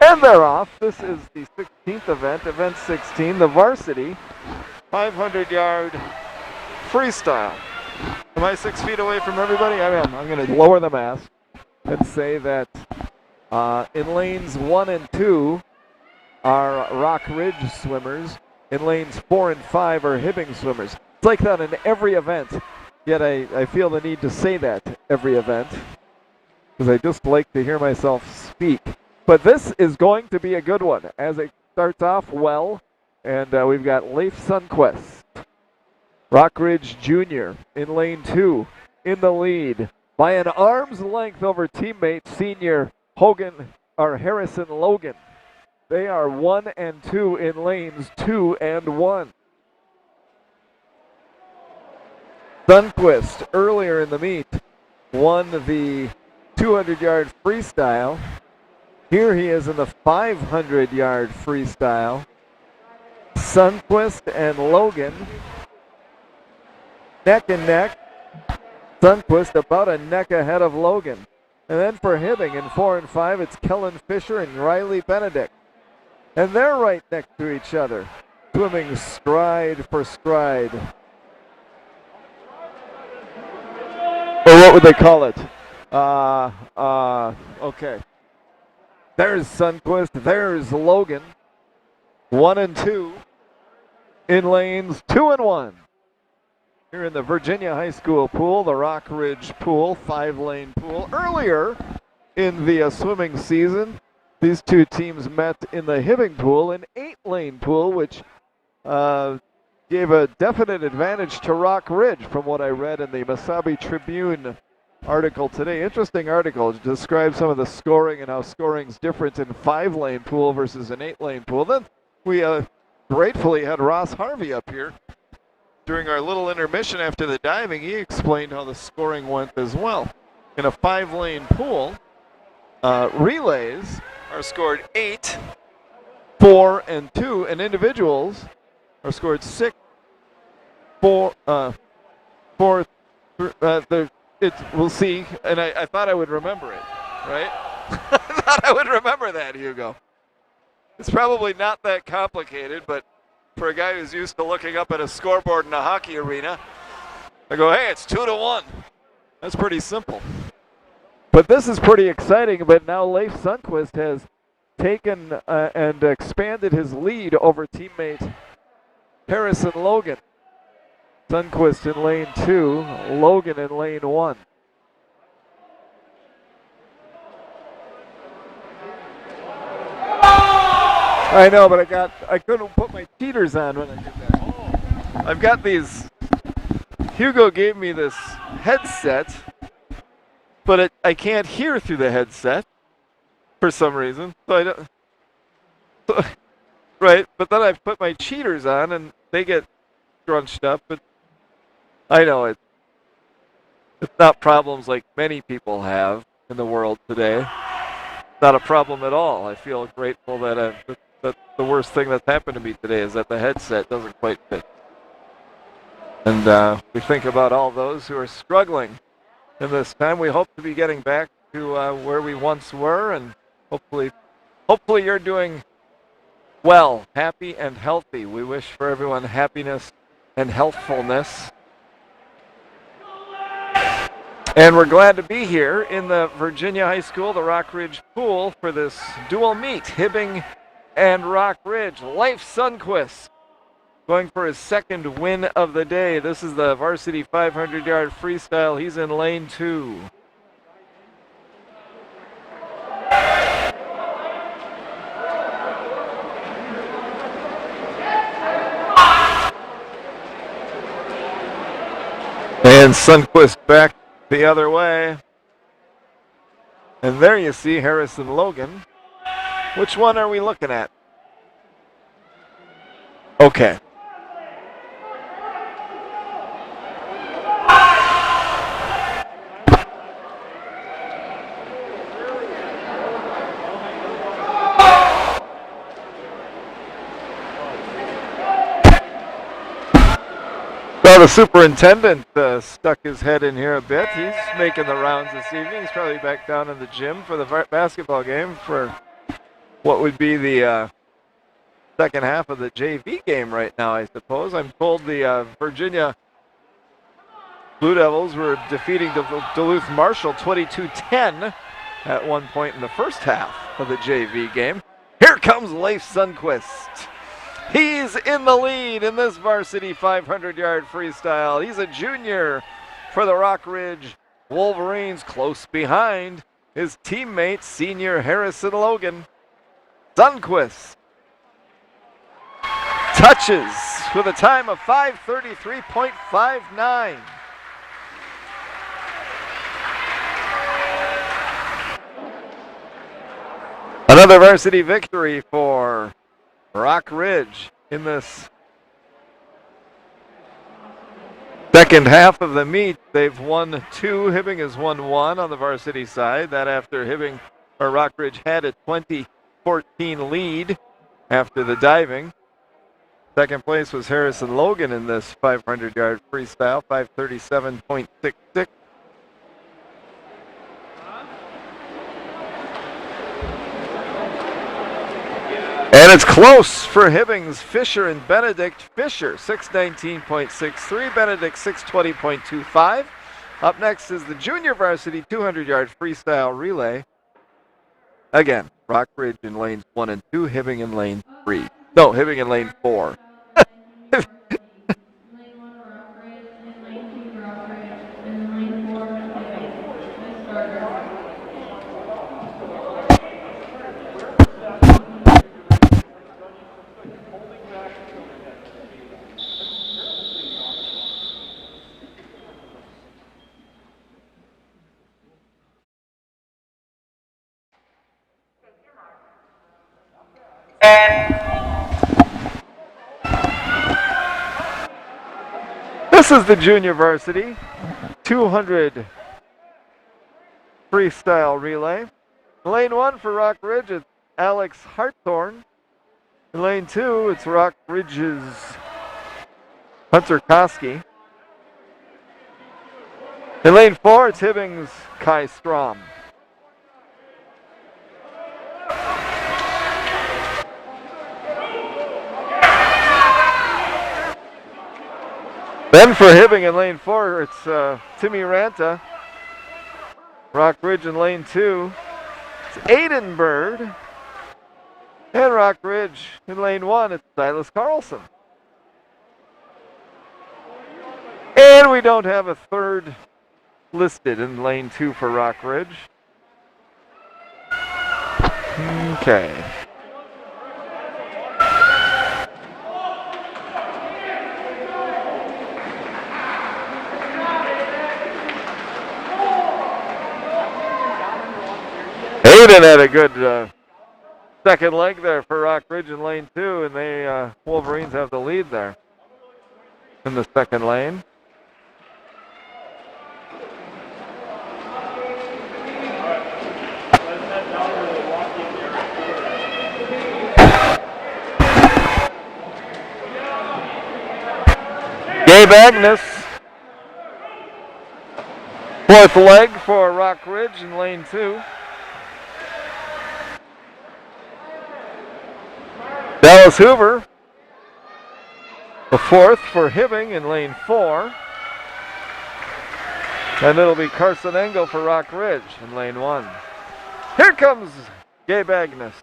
And they're off. This is the 16th event 16, the varsity 500-yard freestyle. Am I 6 feet away from everybody? I am. I'm going to lower the mask and say that in lanes 1 and 2 are Rock Ridge swimmers. In lanes 4 and 5 are Hibbing swimmers. It's like that in every event, yet I feel the need to say that every event because I just like to hear myself speak. But this is going to be a good one as it starts off well, and we've got Leif Sundquist, Rock Ridge Jr. in lane 2 in the lead by an arm's length over teammate senior Harrison Logan. They are 1 and 2 in lanes 2 and 1. Sundquist earlier in the meet won the 200-yard freestyle. Here he is in the 500-yard freestyle. Sundquist and Logan neck and neck. Sundquist about a neck ahead of Logan. And then for Hibbing in 4 and 5, it's Kellen Fisher and Riley Benedict. And they're right next to each other, swimming stride for stride. Or what would they call it? Okay. There's Sundquist, there's Logan. 1 and 2 in lanes 2 and 1. Here in the Virginia High School pool, the Rock Ridge pool, 5-lane pool. Earlier in the swimming season, these two teams met in the Hibbing pool, an 8-lane pool, which gave a definite advantage to Rock Ridge from what I read in the Mesabi Tribune article today. Interesting article. It describes some of the scoring and how scoring's different in 5-lane pool versus an 8-lane pool. Then we gratefully had Ross Harvey up here during our little intermission after the diving. He explained how the scoring went as well. In a 5-lane pool, relays are scored 8, 4, and 2, and individuals are scored 6, 4, 4, we'll see, and I thought I would remember it, right? I thought I would remember that, Hugo. It's probably not that complicated, but for a guy who's used to looking up at a scoreboard in a hockey arena, I go, hey, it's 2-1. That's pretty simple. But this is pretty exciting, but now Leif Sundquist has taken and expanded his lead over teammate Harrison Logan. Sundquist in lane 2, Logan in lane 1. I know, but I couldn't put my cheaters on when I did that. I've got these. Hugo gave me this headset, but I can't hear through the headset for some reason. So I don't. So, right, but then I've put my cheaters on and they get scrunched up. But I know it's not problems like many people have in the world today. It's not a problem at all. I feel grateful that the worst thing that's happened to me today is that the headset doesn't quite fit. And we think about all those who are struggling in this time. We hope to be getting back to where we once were, and hopefully you're doing well, happy and healthy. We wish for everyone happiness and healthfulness. And we're glad to be here in the Virginia High School, the Rock Ridge Pool, for this dual meet, Hibbing and Rock Ridge. Leif Sundquist going for his second win of the day. This is the varsity 500-yard freestyle. He's in lane 2. And Sundquist back the other way. And there you see Harrison Logan. Which one are we looking at? Okay. Well, the superintendent stuck his head in here a bit. He's making the rounds this evening. He's probably back down in the gym for the basketball game for what would be the second half of the JV game right now, I suppose. I'm told the Virginia Blue Devils were defeating Duluth Marshall 22-10 at one point in the first half of the JV game. Here comes Leif Sundquist. He's in the lead in this varsity 500-yard freestyle. He's a junior for the Rock Ridge Wolverines, close behind his teammate, senior Harrison Logan. Sundquist touches with a time of 5:33.59. Another varsity victory for Rock Ridge in this second half of the meet. They've won 2. Hibbing has won 1 on the varsity side. That after Rock Ridge had a 20-14 lead after the diving. Second place was Harrison Logan in this 500-yard freestyle, 5:37.66. And it's close for Hibbing's Fisher and Benedict. Fisher, 6:19.63. Benedict, 6:20.25. Up next is the junior varsity 200-yard freestyle relay. Again, Rock Ridge in lanes 1 and 2, Hibbing in lane 3. No, Hibbing in lane 4. This is the junior varsity 200 freestyle relay. Lane 1 for Rock Ridge, it's Alex Hartthorn. In lane 2, it's Rock Ridge's Hunter Koski. In lane 4, it's Hibbing's Kai Strom. Then for Hibbing in lane 4, it's Timmy Ranta. Rock Ridge in lane 2, it's Aiden Bird. And Rock Ridge in lane 1, it's Silas Carlson. And we don't have a third listed in lane 2 for Rock Ridge. Okay. Hayden had a good second leg there for Rock Ridge in lane 2, and they Wolverines have the lead there in the second lane. Gabe Agnes, fourth leg for Rock Ridge in lane 2. Dallas Hoover, the fourth for Hibbing in lane 4. And it'll be Carson Engel for Rock Ridge in lane 1. Here comes Gabe Agnes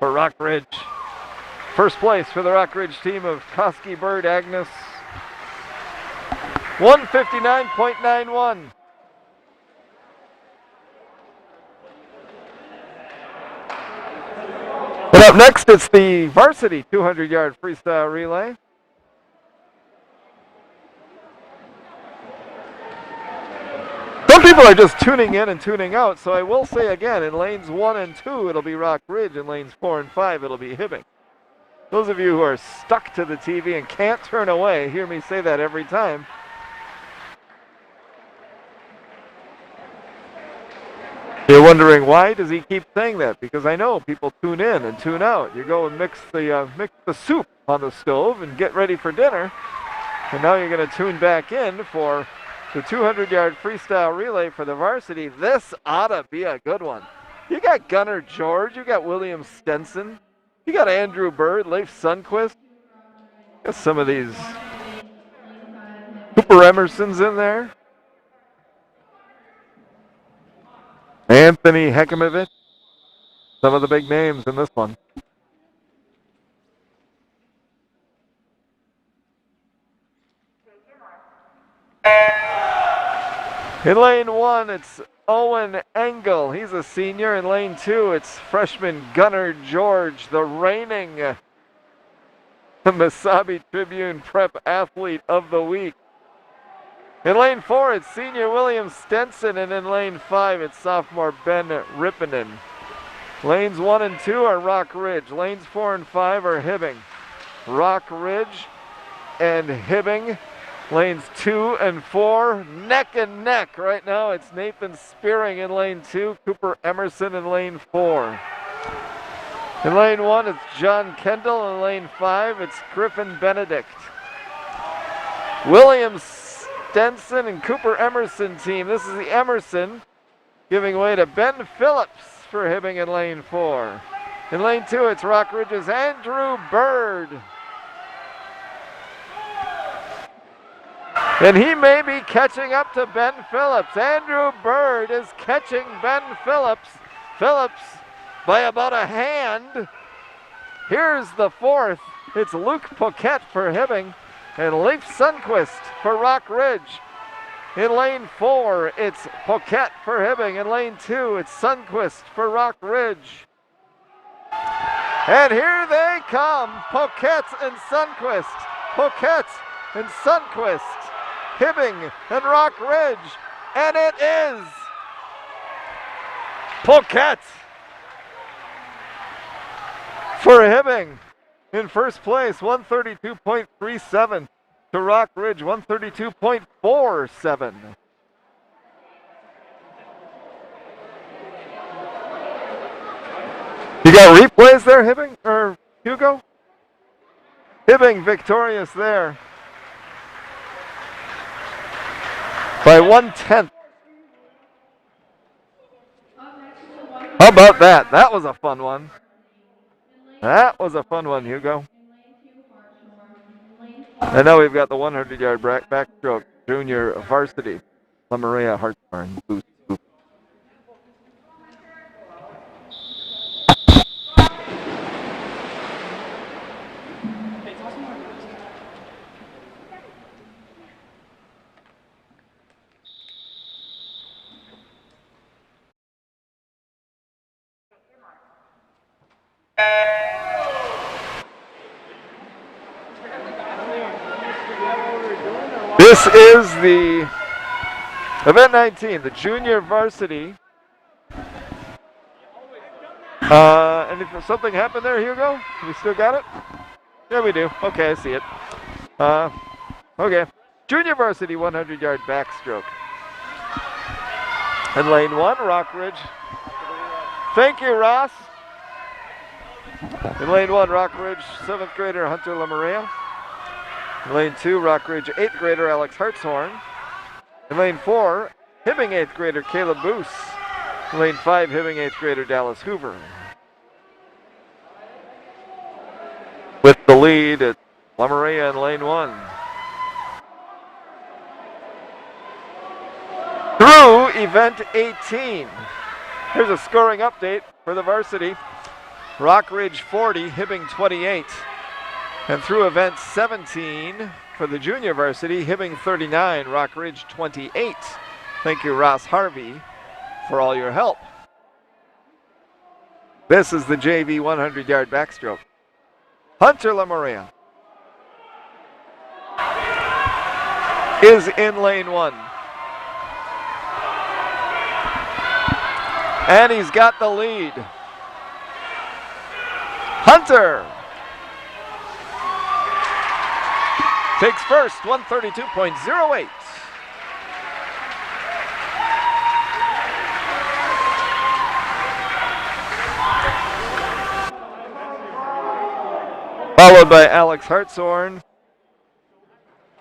for Rock Ridge. First place for the Rock Ridge team of Koski, Bird, Agnes. 1:59.91. And up next, it's the varsity 200-yard freestyle relay. Some people are just tuning in and tuning out, so I will say again, in lanes 1 and 2, it'll be Rock Ridge. In lanes 4 and 5, it'll be Hibbing. Those of you who are stuck to the TV and can't turn away, hear me say that every time. You're wondering, why does he keep saying that? Because I know people tune in and tune out. You go and mix the soup on the stove and get ready for dinner. And now you're going to tune back in for the 200-yard freestyle relay for the varsity. This ought to be a good one. You got Gunnar George. You got William Stenson. You got Andrew Bird, Leif Sundquist. Got some of these Cooper Emerson's in there. Anthony Hekimovich. Some of the big names in this one. In lane 1, it's Owen Engel. He's a senior. In lane 2, it's freshman Gunnar George, the reigning Mesabi Tribune Prep Athlete of the Week. In lane 4, it's senior William Stenson, and in lane 5, it's sophomore Ben Rippinen. Lanes 1 and 2 are Rock Ridge. Lanes 4 and 5 are Hibbing. Rock Ridge and Hibbing. Lanes 2 and 4, neck and neck. Right now, it's Nathan Spearing in lane 2, Cooper Emerson in lane 4. In lane 1, it's John Kendall. In lane 5, it's Griffin Benedict. William Stenson and Cooper Emerson team. This is the Emerson giving way to Ben Phillips for Hibbing in lane 4. In lane 2, it's Rock Ridge's Andrew Bird. And he may be catching up to Ben Phillips. Andrew Bird is catching Ben Phillips. Phillips by about a hand. Here's the fourth. It's Luke Poquette for Hibbing and Leif Sundquist for Rock Ridge. In lane 4, it's Poquette for Hibbing. In lane 2, it's Sundquist for Rock Ridge. And here they come, Poquette and Sundquist. Poquette and Sundquist. Hibbing and Rock Ridge. And it is Poquette for Hibbing in first place, 132.37 to Rock Ridge, 132.47. You got replays there, Hibbing, or Hugo? Hibbing victorious there by 1/10. How about that? That was a fun one. That was a fun one, Hugo. And now we've got the 100-yard backstroke junior varsity. La Maria Hartshorn boost. This is the event 19, the junior varsity. And if something happened there, Hugo? We still got it? Yeah, we do. Okay, I see it. Okay. Junior varsity 100-yard backstroke. In lane 1, Rockridge. Thank you, Ross. In lane 1, Rockridge 7th grader Hunter Lamaria. In lane 2, Rockridge 8th grader Alex Hartshorn. In lane 4, Hibbing 8th grader Caleb Boos. In lane 5, Hibbing 8th grader Dallas Hoover. With the lead at Lamaria in lane 1. Through event 18. Here's a scoring update for the varsity. Rockridge 40, Hibbing 28. And through event 17 for the junior varsity, Hibbing 39, Rockridge 28. Thank you, Ross Harvey, for all your help. This is the JV 100-yard backstroke. Hunter Lamaria is in lane 1. And he's got the lead. Hunter takes first, 132.08. Followed by Alex Hartshorn,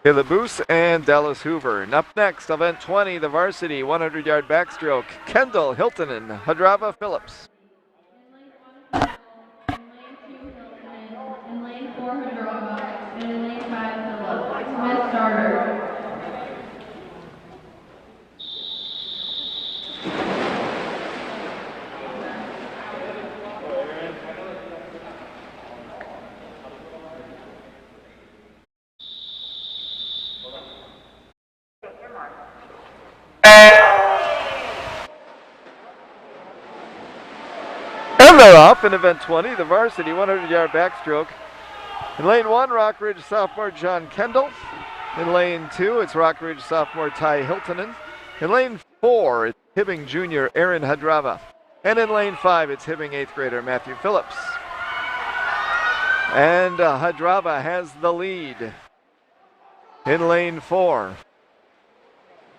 Caleb Boos, and Dallas Hoover. And up next, event 20, the varsity 100-yard backstroke. Kendall Hiltonen, Hadrava Phillips. In lane 4, Hadrava, and in lane 5, Phillips. Smith starter. And they're off in event 20, the varsity 100-yard backstroke. In lane 1, Rockridge sophomore John Kendall. In lane 2, it's Rockridge sophomore Ty Hiltonen. In lane 4, it's Hibbing junior Aaron Hadrava. And in lane 5, it's Hibbing 8th grader Matthew Phillips. And Hadrava has the lead in lane 4.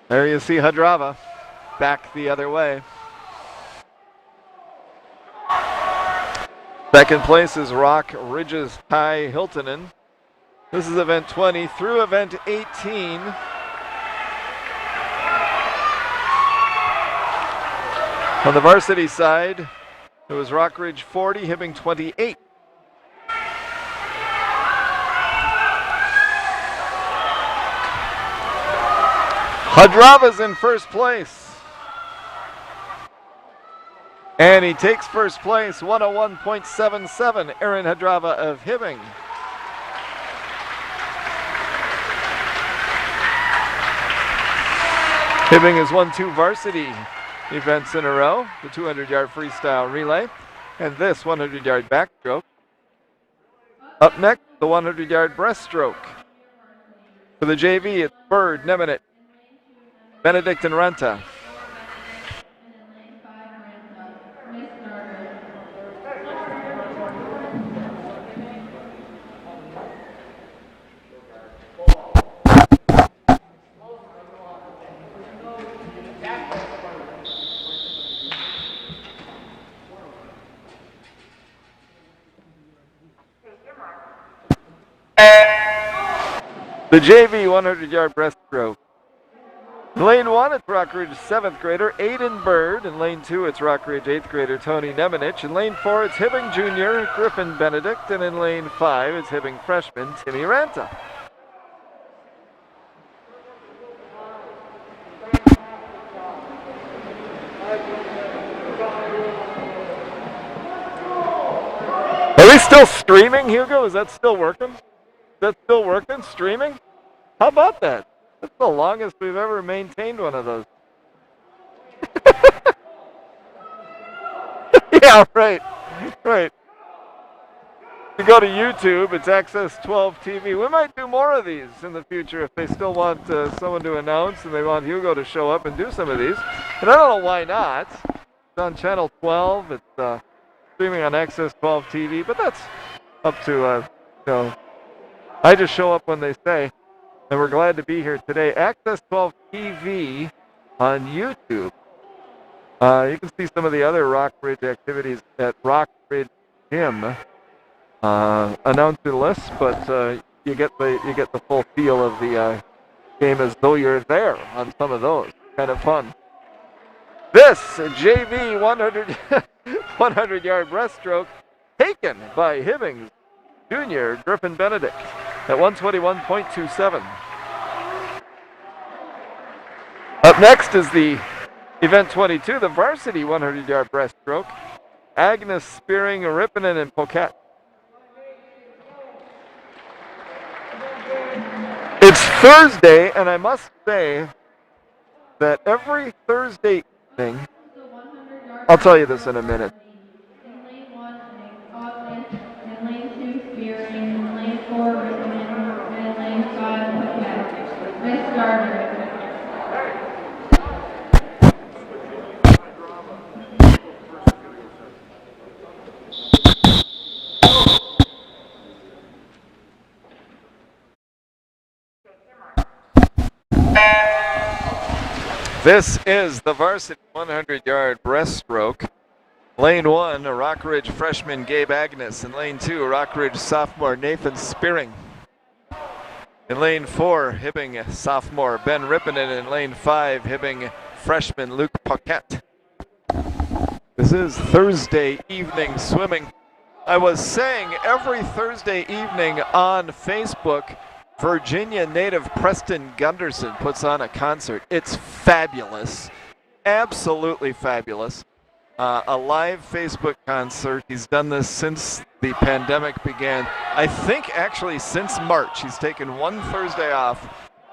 There you see Hadrava back the other way. Second place is Rock Ridge's Ty Hiltonen. This is event 20 through event 18. On the varsity side, it was Rockridge 40, Hibbing 28. Hadrava's in first place. And he takes first place, 101.77, Aaron Hadrava of Hibbing. Hibbing has won 2 varsity events in a row, the 200-yard freestyle relay, and this 100-yard backstroke. Up next, the 100-yard breaststroke. For the JV, it's Bird, Nemenit, Benedict, and Renta. The JV 100-yard breaststroke. In lane 1, it's Rockridge 7th grader Aiden Bird. In lane 2, it's Rockridge 8th grader Tony Nemenich. In lane 4, it's Hibbing junior Griffin Benedict. And in lane 5, it's Hibbing freshman Timmy Ranta. Are we still streaming, Hugo? Is that still working? Is that still working? Streaming? How about that? That's the longest we've ever maintained one of those. Yeah, right. Right. you go to YouTube, it's Access 12 TV. We might do more of these in the future if they still want someone to announce and they want Hugo to show up and do some of these. And I don't know why not. It's on Channel 12. It's streaming on Access 12 TV, but that's up to, you know, I just show up when they say. And we're glad to be here today. Access 12 TV on YouTube. You can see some of the other Rockridge activities at Rockridge Gym. Announcer list, but you get the full feel of the game as though you're there on some of those. Kind of fun. This JV 100-yard breaststroke taken by Hibbing Jr. Griffin Benedict at 121.27. Up next is the Event 22, the varsity 100-yard breaststroke. Agnes Spearing, Rippinen, and Poquette. It's Thursday, and I must say that every Thursday evening, I'll tell you this in a minute. In lane 1, Ogden. In lane 2, Spearing. In lane 4, Rickman. And in lane 5, Paquette. Race starter. This is the varsity 100-yard breaststroke. Lane 1, a Rockridge freshman Gabe Agnes. In lane 2, Rockridge sophomore Nathan Spearing. In lane 4, Hibbing sophomore Ben Rippinen. In lane 5, Hibbing freshman Luke Paquette. This is Thursday evening swimming. I was saying every Thursday evening on Facebook, Virginia native Preston Gunderson puts on a concert. It's fabulous, absolutely fabulous. A live Facebook concert. He's done this since the pandemic began. I think actually since March. He's taken one Thursday off,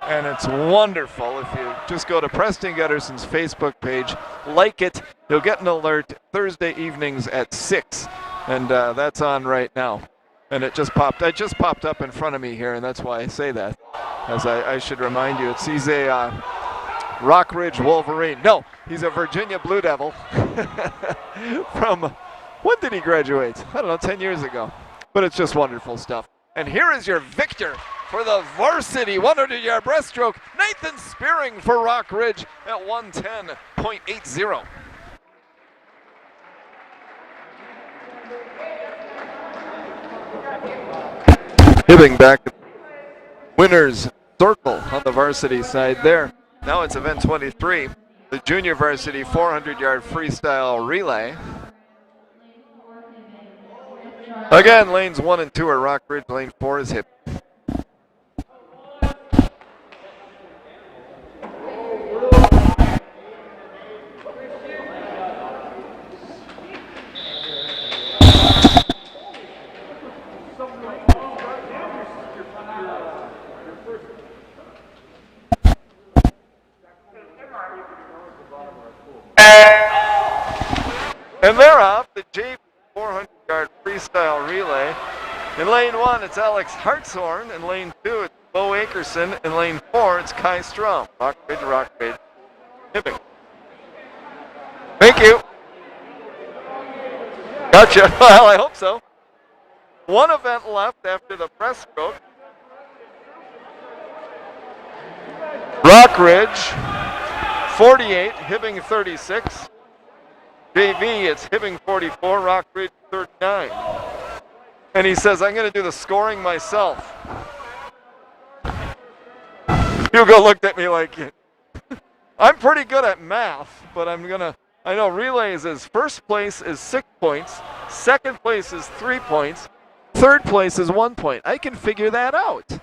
and it's wonderful. If you just go to Preston Gunderson's Facebook page, like it, you'll get an alert Thursday evenings at 6, and that's on right now. And it just popped up in front of me here, and that's why I say that, as I should remind you. He's a Rockridge Wolverine. No, he's a Virginia Blue Devil from, when did he graduate? I don't know, 10 years ago. But it's just wonderful stuff. And here is your victor for the varsity 100-yard breaststroke, Nathan Spearing for Rockridge at 110.80. Hibbing back at winner's circle on the varsity side there. Now it's event 23, the junior varsity 400-yard freestyle relay. Again, lanes 1 and 2 are Rockridge, lane 4 is Hibbing. And they're off the JV 400-yard freestyle relay. In lane 1, it's Alex Hartshorn. In lane 2, it's Bo Akerson. In lane 4, it's Kai Strom. Rockridge, Hibbing. Thank you. Gotcha. Well, I hope so. One event left after the breaststroke. Rockridge 48, Hibbing 36. JV, it's Hibbing 44, Rockridge 39. And he says, I'm going to do the scoring myself. Hugo looked at me like, I'm pretty good at math, but I know relays is first place is 6 points, second place is 3 points, third place is 1 point. I can figure that out.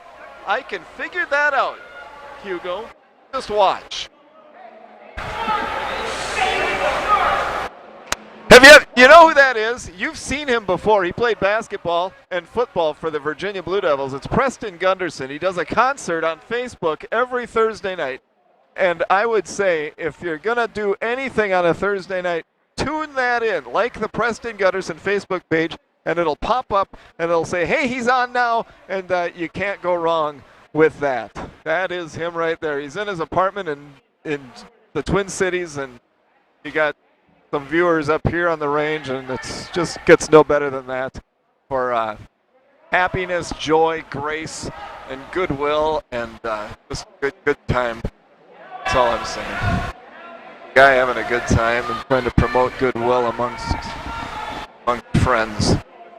Hugo. Just watch. You know who that is? You've seen him before. He played basketball and football for the Virginia Blue Devils. It's Preston Gunderson. He does a concert on Facebook every Thursday night. And I would say if you're going to do anything on a Thursday night, tune that in. Like the Preston Gunderson Facebook page. and it'll pop up and it'll say, hey, he's on now, and you can't go wrong with that. That is him right there. He's in his apartment in the Twin Cities, and you got some viewers up here on the range, and it's just gets no better than that for happiness, joy, grace, and goodwill, and just good time. That's all I'm saying. Guy having a good time and trying to promote goodwill amongst friends.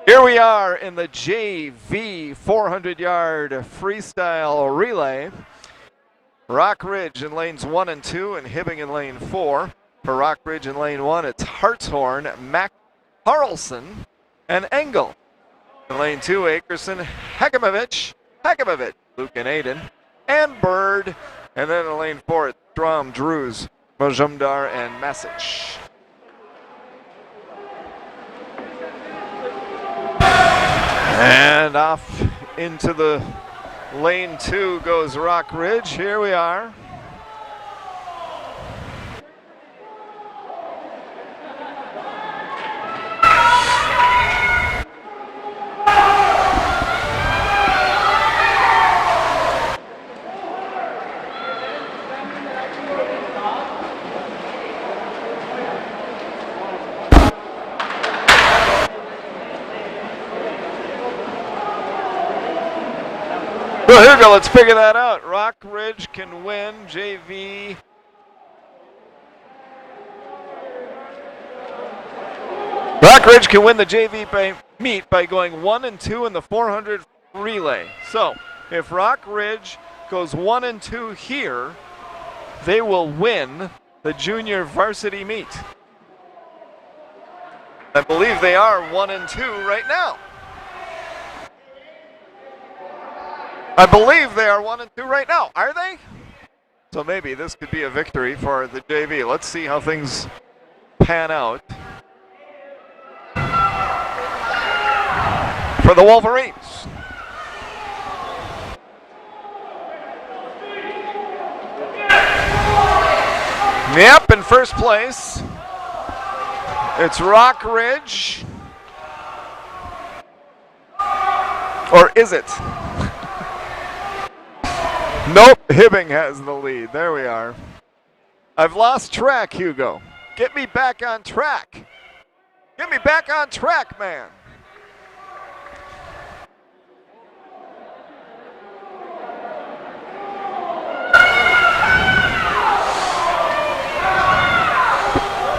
Here we are in the JV 400-yard freestyle relay. Rock Ridge in lanes 1 and 2, and Hibbing in lane 4. For Rock Ridge in lane 1, it's Hartshorn, Mac Harrelson, and Engel. In lane 2, Akerson, Hekimovich, Luke and Aiden, and Bird. And then in lane 4, it's Strom, Drews, Majumdar, and Masic. And off into the lane 2 goes Rock Ridge. Here we are. Well, here we go. Let's figure that out. Rock Ridge can win JV. Rock Ridge can win the JV meet by going 1 and 2 in the 400 relay. So, if Rock Ridge goes 1 and 2 here, they will win the junior varsity meet. I believe they are 1 and 2 right now. I believe they are 1 and 2 right now. Are they? So maybe this could be a victory for the JV. Let's see how things pan out for the Wolverines. Yep, in first place, it's Rock Ridge. Or is it? Nope, Hibbing has the lead. There we are. I've lost track, Hugo. Get me back on track. Get me back on track, man.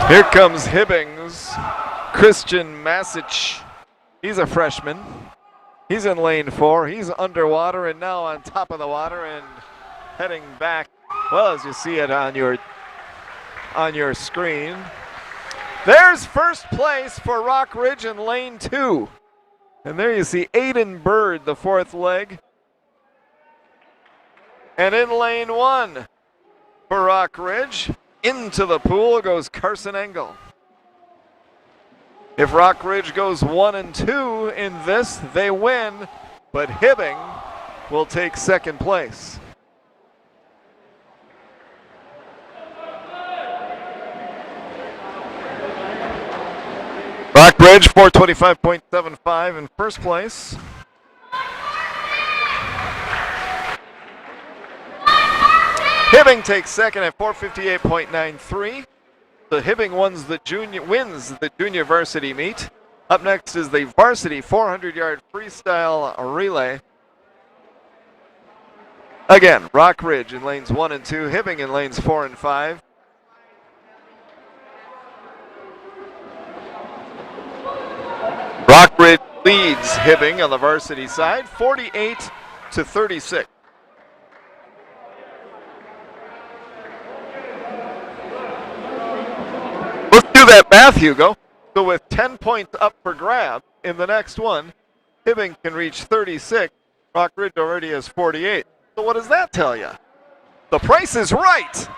Here comes Hibbing's Christian Masic. He's a freshman. He's in lane 4. He's underwater and now on top of the water and heading back. Well, as you see it on your screen. There's first place for Rock Ridge in lane 2. And there you see Aiden Bird, the 4th leg. And in lane 1 for Rock Ridge, into the pool goes Carson Engel. If Rock Ridge goes 1 and 2 in this, they win, but Hibbing will take second place. Rock Ridge 425.75 in first place. Hibbing takes second at 458.93. So Hibbing wins the junior varsity meet. Up next is the varsity 400-yard freestyle relay. Again, Rock Ridge in lanes 1 and 2, Hibbing in lanes 4 and 5. Rock Ridge leads Hibbing on the varsity side, 48-36. Let's do that math, Hugo. So with 10 points up for grab in the next one, Hibbing can reach 36. Rock Ridge already has 48. So what does that tell you? The price is right,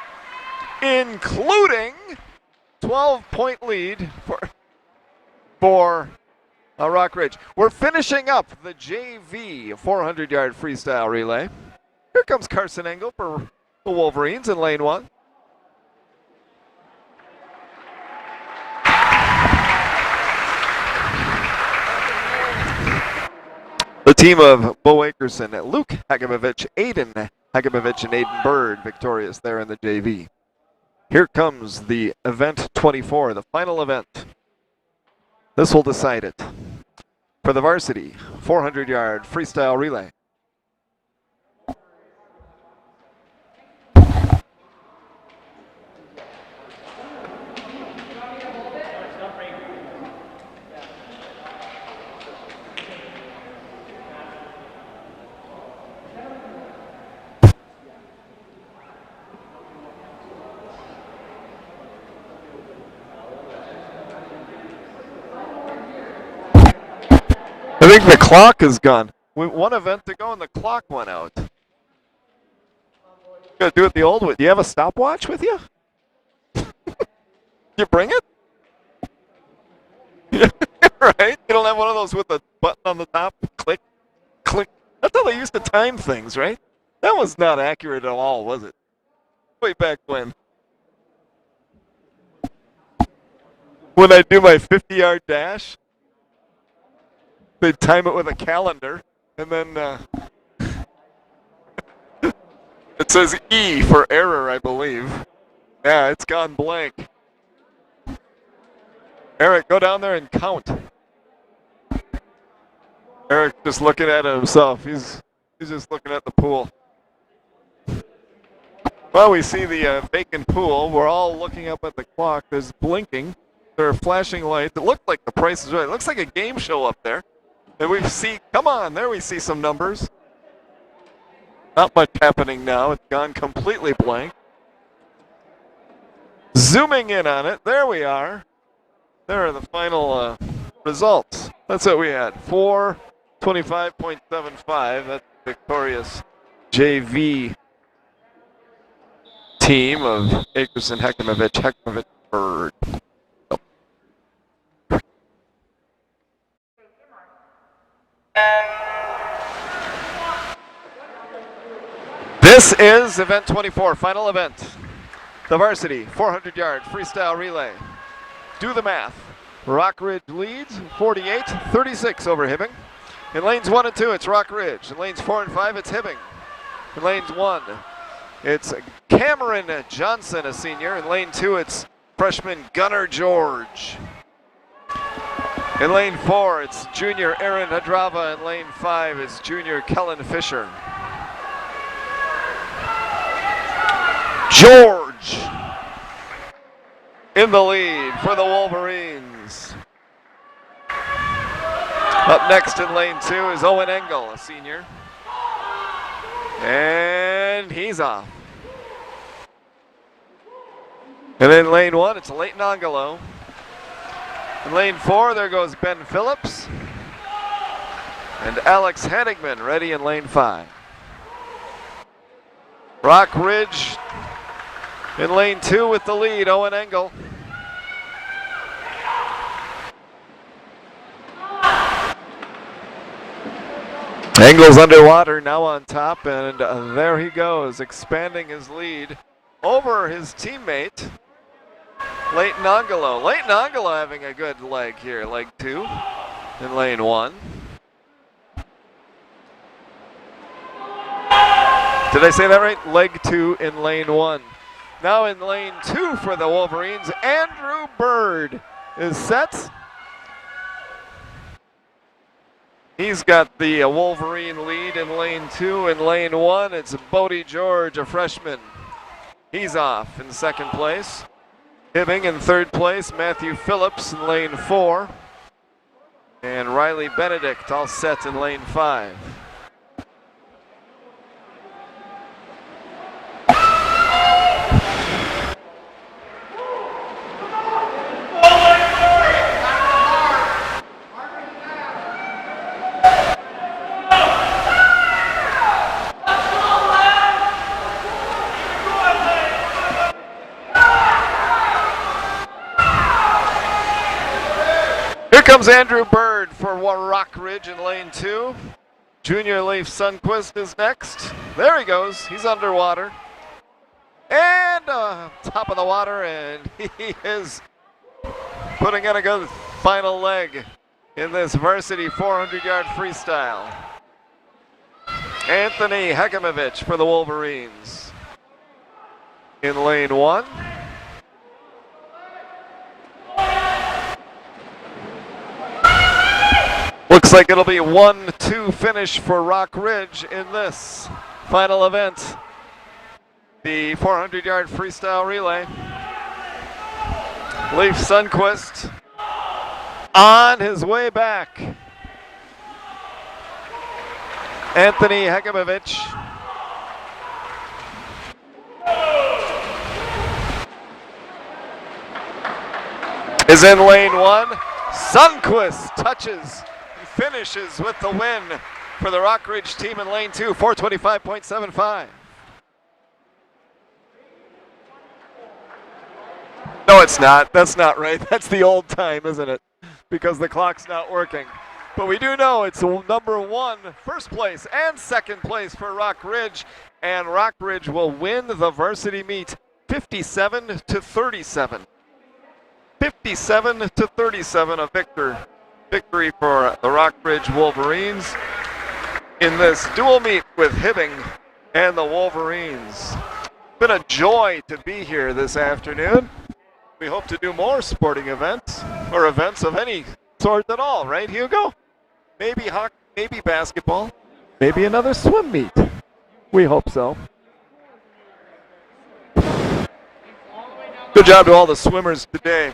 including 12-point lead for Rock Ridge. We're finishing up the JV 400-yard freestyle relay. Here comes Carson Engel for the Wolverines in lane 1. The team of Bo Akerson, Luke Hagimovich, Aiden Hagimovich, and Aiden Bird victorious there in the JV. Here comes the event 24, the final event. This will decide it. For the varsity, 400-yard freestyle relay. I think the clock is gone. One event to go and the clock went out. Gotta do it the old way. Do you have a stopwatch with you? You bring it? Right? You don't have one of those with a button on the top? Click, click. That's how they used to time things, right? That was not accurate at all, was it? Way back when. When I do my 50-yard dash, they time it with a calendar, and then it says E for error, I believe. Yeah, it's gone blank. Eric, go down there and count. Eric just looking at himself. He's just looking at the pool. Well, we see the vacant pool. We're all looking up at the clock. There's blinking. There are flashing lights. It looked like the Price is Right. It looks like a game show up there. And we see, come on, there we see some numbers. Not much happening now. It's gone completely blank. Zooming in on it, there we are. There are the final results. That's what we had. 4:25.75. That's the victorious JV team of Akerson, Hekimovich, Bird. This is event 24, final event. The varsity 400-yard freestyle relay. Do the math. Rock Ridge leads 48-36 over Hibbing. In lanes 1 and 2, it's Rock Ridge. In lanes 4 and 5, it's Hibbing. In lanes 1, it's Cameron Johnson, a senior. In lane 2, it's freshman Gunnar George. In lane 4, it's junior Aaron Hadrava. In lane 5, it's junior Kellen Fisher. George in the lead for the Wolverines. Up next in lane 2 is Owen Engel, a senior. And he's off. And in lane 1, it's Leighton Angelo. In lane 4, there goes Ben Phillips. And Alex Henigman ready in lane 5. Rock Ridge in lane 2 with the lead, Owen Engel. Engel's underwater, now on top, and there he goes, expanding his lead over his teammate, Leighton Angelo. Leighton Angelo having a good leg here, leg 2 in lane 1. Did I say that right? Leg 2 in lane 1. Now in lane 2 for the Wolverines, Andrew Bird is set. He's got the Wolverine lead in lane 2. In lane 1, it's Bodie George, a freshman. He's off in second place. Hibbing in third place, Matthew Phillips in lane 4. And Riley Benedict all set in lane 5. Here comes Andrew Bird for Rock Ridge in lane 2. Junior Leif Sundquist is next. There he goes. He's underwater. And top of the water, and he is putting in a good final leg in this varsity 400-yard freestyle. Anthony Hekimovich for the Wolverines. In lane 1. Looks like it'll be 1-2 finish for Rock Ridge in this final event. The 400-yard freestyle relay. Leif Sundquist on his way back. Anthony Hekimovich is in lane 1. Sundquist touches and finishes with the win for the Rock Ridge team in lane 2, 425.75. No, it's not. That's not right. That's the old time, isn't it? Because the clock's not working. But we do know it's number 1, first place and second place for Rock Ridge. And Rock Ridge will win the varsity meet 57-37. 57-37, a victory for the Rock Ridge Wolverines in this dual meet with Hibbing and the Wolverines. It's been a joy to be here this afternoon. We hope to do more sporting events, or events of any sort at all, right, Hugo? Maybe hockey, maybe basketball, maybe another swim meet. We hope so. Good job to all the swimmers today.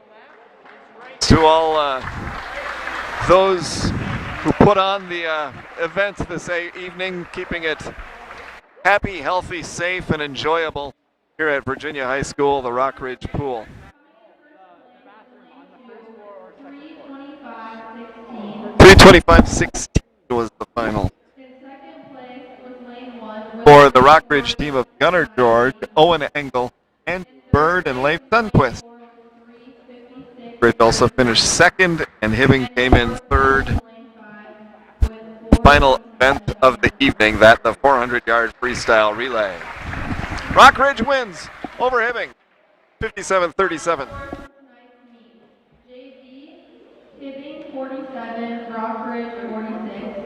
To all those who put on the event this evening, keeping it happy, healthy, safe, and enjoyable here at Virginia High School, the Rock Ridge Pool. 325-16 was the final. For the Rock Ridge team of Gunnar George, Owen Engel, and Bird and Leif Sundquist. Ridge also finished second, and Hibbing came in third. Final event of the evening, that the 400-yard freestyle relay. Rock Ridge wins over Hibbing, 57-37. Hibbing 47, Rock Ridge 46.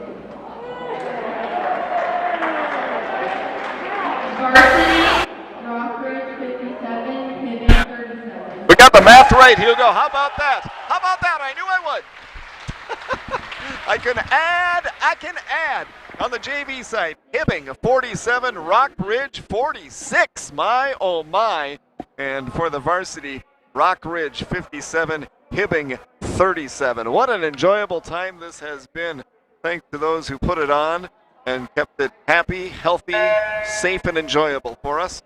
Varsity, Rock Ridge 57, Hibbing 37. We got the math right, Hugo. How about that? How about that? I knew I would. I can add. On the JV side, Hibbing 47, Rock Ridge 46. My, oh my. And for the varsity, Rock Ridge 57, Hibbing 37. What an enjoyable time this has been. Thanks to those who put it on and kept it happy, healthy, safe, and enjoyable for us.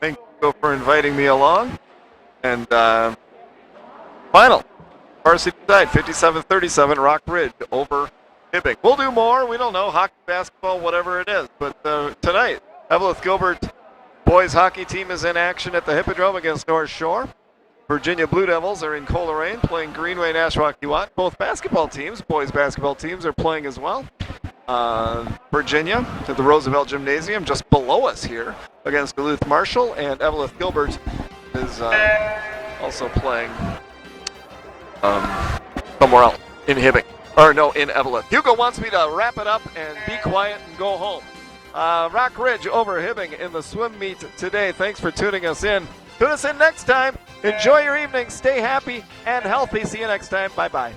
Thank you for inviting me along. And final, varsity side, 57-37, Rock Ridge over Hibbing. We'll do more. We don't know, hockey, basketball, whatever it is. But tonight, Evelyn Gilbert boys hockey team is in action at the Hippodrome against North Shore. Virginia Blue Devils are in Coleraine playing Greenway Nashwauk-Keewat. Both basketball teams, boys basketball teams, are playing as well. Virginia at the Roosevelt Gymnasium just below us here against Duluth Marshall, and Evelyn Gilbert is also playing somewhere else in Hibbing. Or no, in Evelyn. Hugo wants me to wrap it up and be quiet and go home. Rock Ridge over Hibbing in the swim meet today. Thanks for tuning us in. Tune us in next time. Enjoy your evening. Stay happy and healthy. See you next time. Bye-bye.